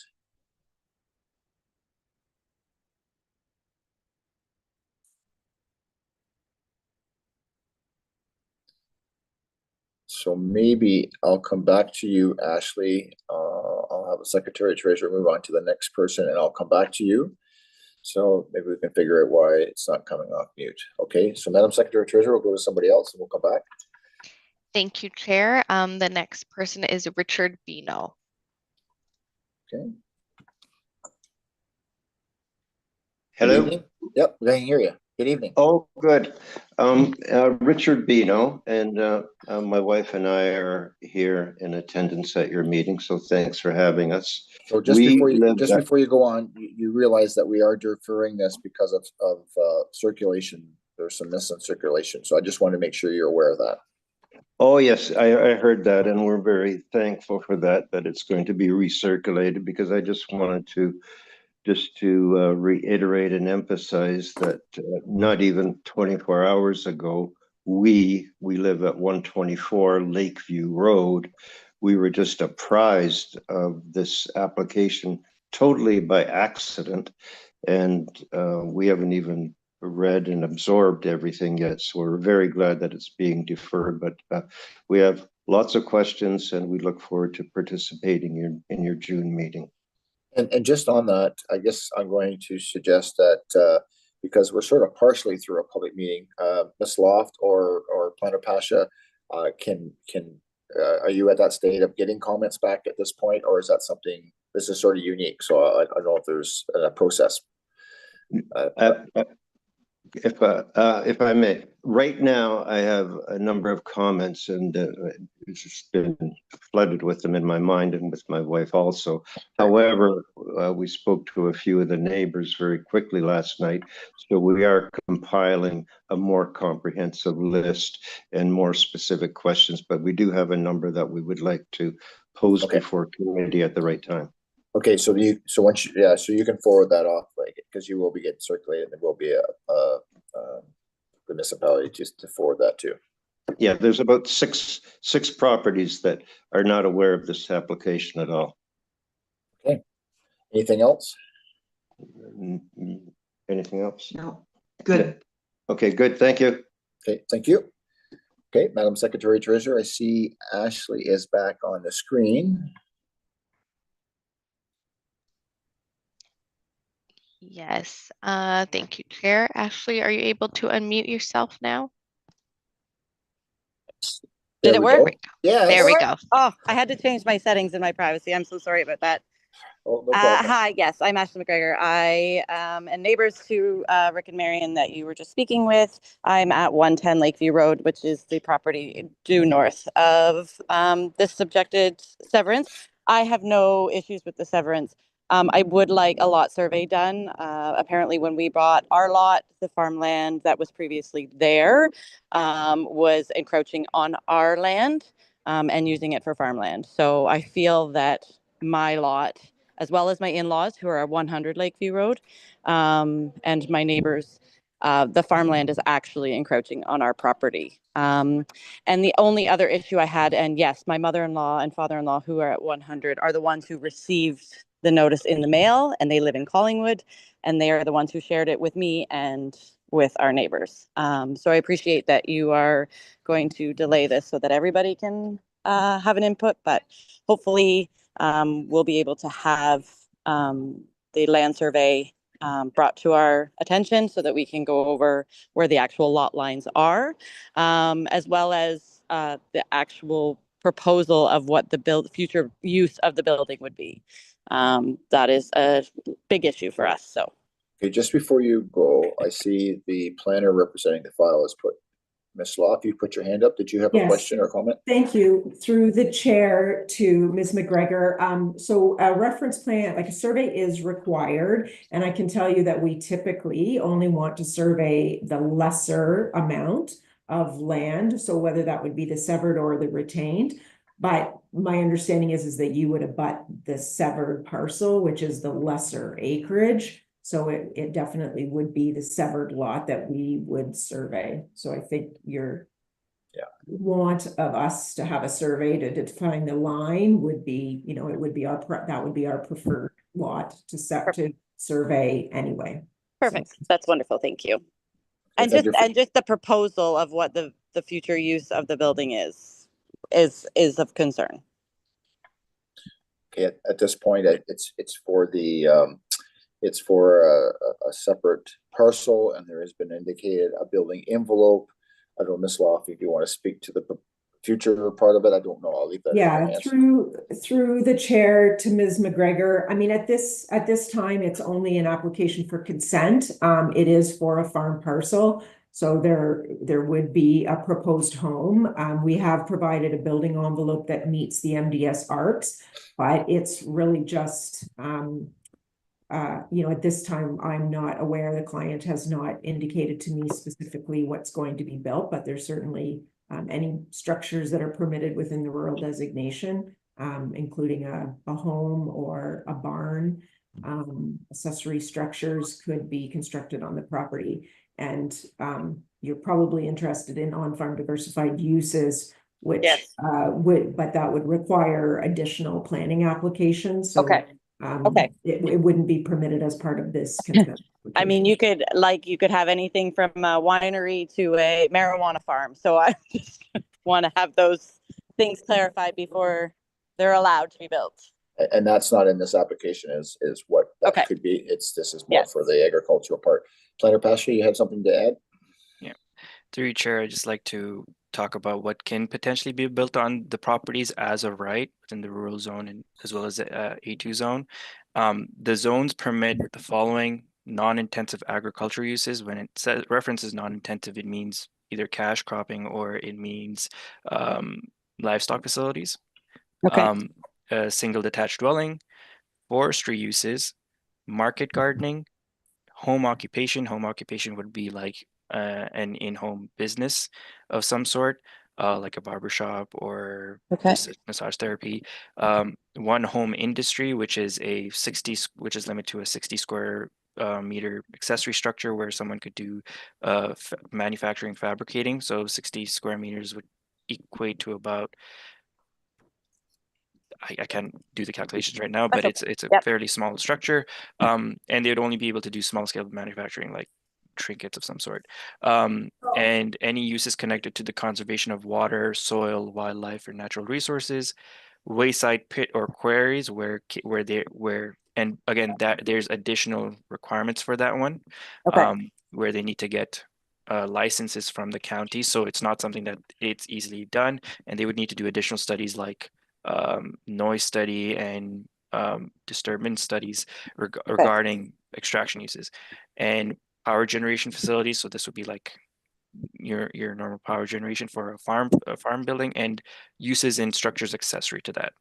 A: So maybe I'll come back to you, Ashley. I'll have a secretary treasurer move on to the next person and I'll come back to you. So maybe we can figure out why it's not coming off mute. Okay, so Madam Secretary Treasurer, we'll go to somebody else and we'll come back.
B: Thank you, Chair. The next person is Richard Bino.
A: Okay.
M: Hello.
A: Good evening. Yep, I can hear you. Good evening.
M: Oh, good. Richard Bino, and my wife and I are here in attendance at your meeting, so thanks for having us.
A: So just before you go on, you realize that we are deferring this because of circulation. There's some miss in circulation, so I just want to make sure you're aware of that.
M: Oh, yes, I heard that, and we're very thankful for that it's going to be recirculated, because I just wanted to reiterate and emphasize that not even 24 hours ago, we live at 124 Lakeview Road. We were just apprised of this application totally by accident, and we haven't even read and absorbed everything yet. So we're very glad that it's being deferred, but we have lots of questions and we look forward to participating in your June meeting.
A: And just on that, I guess I'm going to suggest that because we're sort of partially through a public meeting, Ms. Loft or Planner Pasha, are you at that state of getting comments back at this point, or is that something, this is sort of unique? So I don't know if there's a process.
M: If I may, right now I have a number of comments, and it's just been flooded with them in my mind and with my wife also. However, we spoke to a few of the neighbors very quickly last night, so we are compiling a more comprehensive list and more specific questions, but we do have a number that we would like to pose before community at the right time.
A: Okay, so once you can forward that off, like, because you will be getting circulated, there will be the municipality just to forward that to.
M: Yeah, there's about six properties that are not aware of this application at all.
A: Okay. Anything else?
M: Anything else?
F: No. Good.
M: Okay, good. Thank you.
A: Okay, thank you. Okay, Madam Secretary Treasurer, I see Ashley is back on the screen.
B: Yes, thank you, Chair. Ashley, are you able to unmute yourself now?
N: Did it work?
A: Yeah.
B: There we go.
N: Oh, I had to change my settings in my privacy. I'm so sorry about that.
A: Oh, no problem.
N: Hi, yes, I'm Ashley McGregor. I am neighbors to Rick and Marion that you were just speaking with. I'm at 110 Lakeview Road, which is the property due north of this subjected severance. I have no issues with the severance. I would like a lot survey done. Apparently, when we bought our lot, the farmland that was previously there was encroaching on our land and using it for farmland. So I feel that my lot, as well as my in-laws who are at 100 Lakeview Road, and my neighbors, the farmland is actually encroaching on our property. And the only other issue I had, and yes, my mother-in-law and father-in-law who are at 100 are the ones who received the notice in the mail, and they live in Collingwood, and they are the ones who shared it with me and with our neighbors. So I appreciate that you are going to delay this so that everybody can have an input, but hopefully we'll be able to have the land survey brought to our attention so that we can go over where the actual lot lines are, as well as the actual proposal of what the future use of the building would be. That is a big issue for us. So,
A: okay, just before you go, I see the planner representing the file is put. Ms. Law, if you put your hand up, did you have a question or comment?
L: Thank you. Through the chair to Ms. McGregor. So a reference plan, like a survey, is required, and I can tell you that we typically only want to survey the lesser amount of land. So whether that would be the severed or the retained. But my understanding is that you would abut the severed parcel, which is the lesser acreage. So it definitely would be the severed lot that we would survey. So I think your want of us to have a survey to define the line would be, it would be that would be our preferred lot to survey anyway.
N: Perfect. So. That's wonderful. Thank you. And just the proposal of what the future use of the building is. is of concern.
A: Okay, at this point, it's for the it's for a separate parcel, and there has been indicated a building envelope. I don't know, Ms. Lough, if you want to speak to the future part of it, I don't know. I'll leave that.
L: Yeah, through the chair to Ms. McGregor. I mean, at this time, it's only an application for consent. It is for a farm parcel. So there would be a proposed home. We have provided a building envelope that meets the MDS ARCs, but it's really just, at this time, I'm not aware, the client has not indicated to me specifically what's going to be built, but there's certainly any structures that are permitted within the rural designation, including a home or a barn. Accessory structures could be constructed on the property. And you're probably interested in on-farm diversified uses, which that would require additional planning applications. So it wouldn't be permitted as part of this consent.
N: I mean, you could have anything from a winery to a marijuana farm. So I just want to have those things clarified before they're allowed to be built.
A: And that's not in this application is what that could be. This is more for the agricultural part. Planner Pasha, you have something to add?
J: Yeah, through you, Chair, I'd just like to talk about what can potentially be built on the properties as of right within the rural zone and as well as the A2 zone. The zones permit the following non-intensive agriculture uses. When it says references non-intensive, it means either cash cropping or it means livestock facilities. A single detached dwelling, forestry uses, market gardening, home occupation. Home occupation would be like an in-home business of some sort, like a barber shop or just massage therapy. One home industry, which is limited to a 60 square meter accessory structure where someone could do manufacturing, fabricating. So 60 square meters would equate to about, I can't do the calculations right now, but it's a fairly small structure. And they would only be able to do small scale manufacturing, like trinkets of some sort. And any uses connected to the conservation of water, soil, wildlife, or natural resources, wayside pit or quarries and again, that there's additional requirements for that one, where they need to get licenses from the county. So it's not something that it's easily done, and they would need to do additional studies like noise study and disturbance studies regarding extraction uses and power generation facilities. So this would be like your normal power generation for a farm building and uses in structures accessory to that.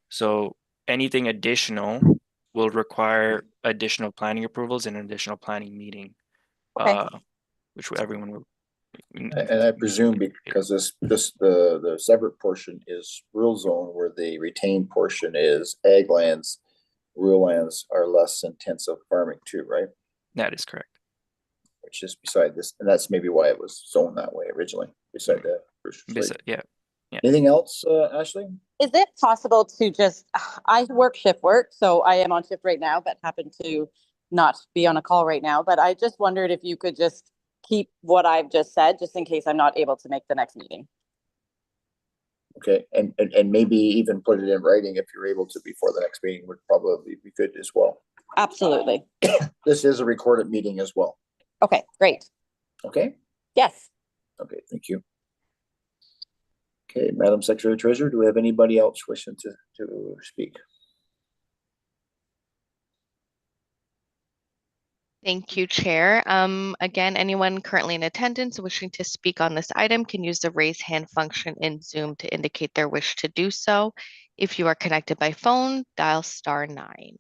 J: So anything additional will require additional planning approvals and an additional planning meeting, which everyone will.
A: And I presume because the separate portion is rural zone, where the retained portion is ag lands, rural lands are less intensive farming too, right?
J: That is correct.
A: Which is beside this, and that's maybe why it was zoned that way originally. Beside that,
J: yeah.
A: Anything else, Ashley?
N: Is it possible to just? I work shift work, so I am on shift right now, but happen to not be on a call right now. But I just wondered if you could just keep what I've just said, just in case I'm not able to make the next meeting.
A: Okay, and maybe even put it in writing if you're able to before the next meeting would probably be good as well.
N: Absolutely.
A: This is a recorded meeting as well.
N: Okay, great.
A: Okay.
N: Yes.
A: Okay, thank you. Okay, Madam Secretary Treasurer, do we have anybody else wishing to speak?
B: Thank you, Chair. Again, anyone currently in attendance wishing to speak on this item can use the raise hand function in Zoom to indicate their wish to do so. If you are connected by phone, dial *9.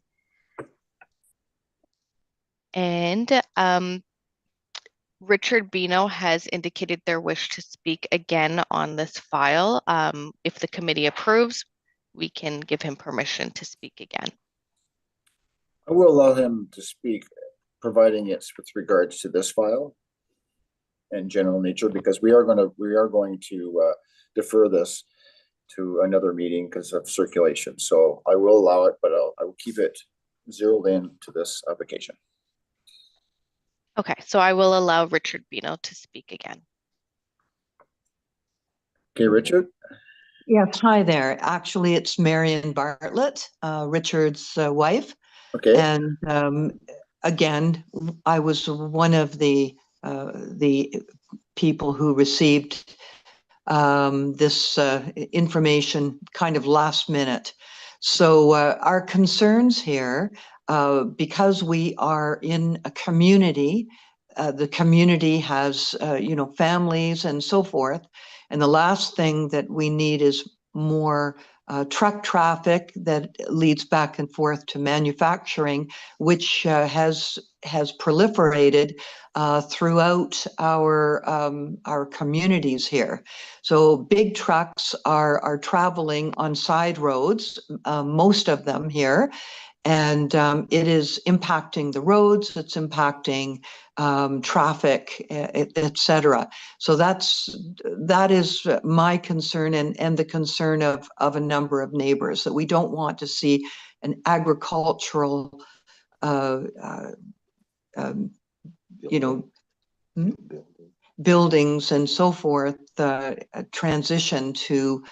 B: And Richard Bino has indicated their wish to speak again on this file. If the committee approves, we can give him permission to speak again.
A: I will allow him to speak, providing it's with regards to this file and general nature, because we are going to defer this to another meeting because of circulation. So I will allow it, but I will keep it zeroed in to this application.
B: Okay, so I will allow Richard Bino to speak again.
A: Okay, Richard.
O: Yes, hi there. Actually, it's Marion Bartlett, Richard's wife.
A: Okay.
O: And again, I was one of the people who received this information kind of last minute. So our concerns here, because we are in a community, the community has, families and so forth. And the last thing that we need is more truck traffic that leads back and forth to manufacturing, which has proliferated throughout our communities here. So big trucks are traveling on side roads, most of them here, and it is impacting the roads. It's impacting traffic, et cetera. So that is my concern and the concern of a number of neighbors, that we don't want to see an agricultural buildings and so forth transition to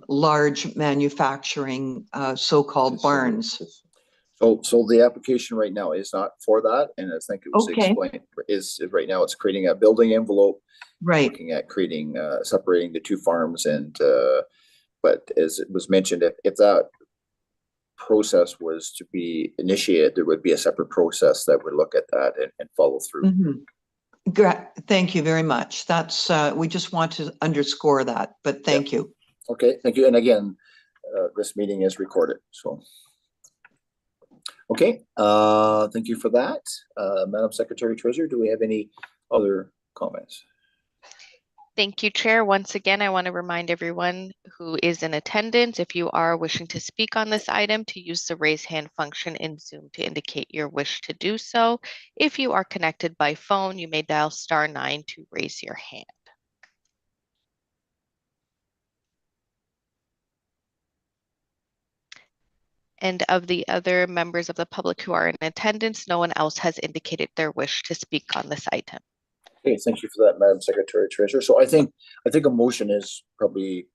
O: large manufacturing so-called barns.
A: So the application right now is not for that, and I think it was explained, is right now it's creating a building envelope,
O: right?
A: Looking at creating separating the two farms, and but as it was mentioned, if that process was to be initiated, there would be a separate process that would look at that and follow through.
O: Mm-hmm. Thank you very much. That's we just want to underscore that, but thank you.
A: Okay, thank you. And again, this meeting is recorded, so. Okay, thank you for that. Madam Secretary Treasurer, do we have any other comments?
B: Thank you, Chair. Once again, I want to remind everyone who is in attendance, if you are wishing to speak on this item, to use the raise hand function in Zoom to indicate your wish to do so. If you are connected by phone, you may dial *9 to raise your hand. And of the other members of the public who are in attendance, no one else has indicated their wish to speak on this item.
A: Okay, thank you for that, Madam Secretary Treasurer. So I think a motion is probably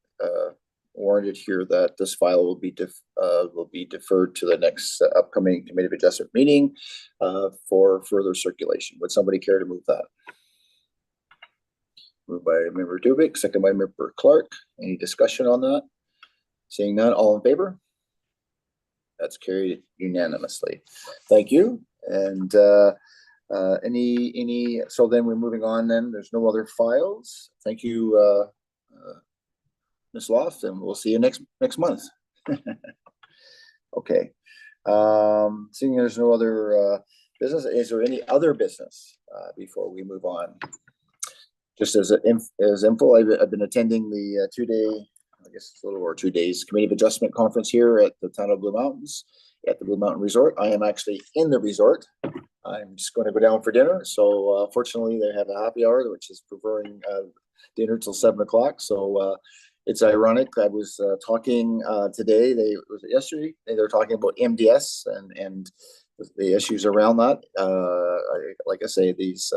A: warranted here that this file will be deferred to the next upcoming Committee of Adjustment meeting for further circulation. Would somebody care to move that? Moved by Member Dubik, second by Member Clark. Any discussion on that? Seeing none, all in favor? That's carried unanimously. Thank you. And so then we're moving on then. There's no other files. Thank you, Ms. Loft, and we'll see you next month. Okay. Seeing there's no other business, is there any other business before we move on? Just as info, I've been attending the 2-day, I guess it's a little over 2 days, Committee of Adjustment conference here at the town of Blue Mountains, at the Blue Mountain Resort. I am actually in the resort. I'm just going to go down for dinner. So fortunately, they have a happy hour, which is preferring dinner till 7 o'clock. So it's ironic. I was talking today. Was it yesterday? They were talking about MDS and the issues around that. Like I say, these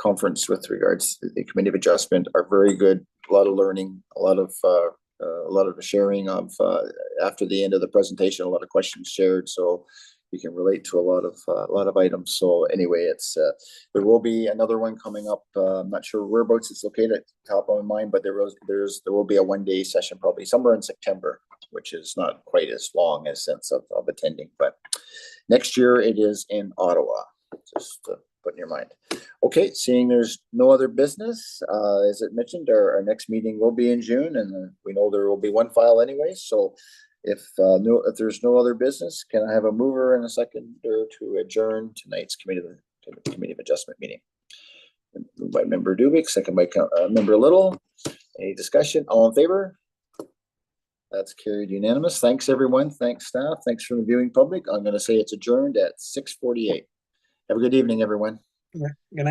A: conference with regards to the Committee of Adjustment are very good. A lot of learning, a lot of sharing of after the end of the presentation, a lot of questions shared, so you can relate to a lot of items. So anyway, it's there will be another one coming up. I'm not sure whereabouts it's located at the top of my mind, but there will be a 1-day session probably somewhere in September, which is not quite as long as sense of attending. But next year it is in Ottawa. Just put in your mind. Okay, seeing there's no other business, as it mentioned, our next meeting will be in June, and we know there will be one file anyway. So if there's no other business, can I have a mover and a seconder to adjourn tonight's Committee of Adjustment meeting? Moved by Member Dubik, second by Member Little. Any discussion? All in favor? That's carried unanimous. Thanks everyone. Thanks staff. Thanks for the viewing public. I'm going to say it's adjourned at 6:48. Have a good evening, everyone.
G: Yeah, good night.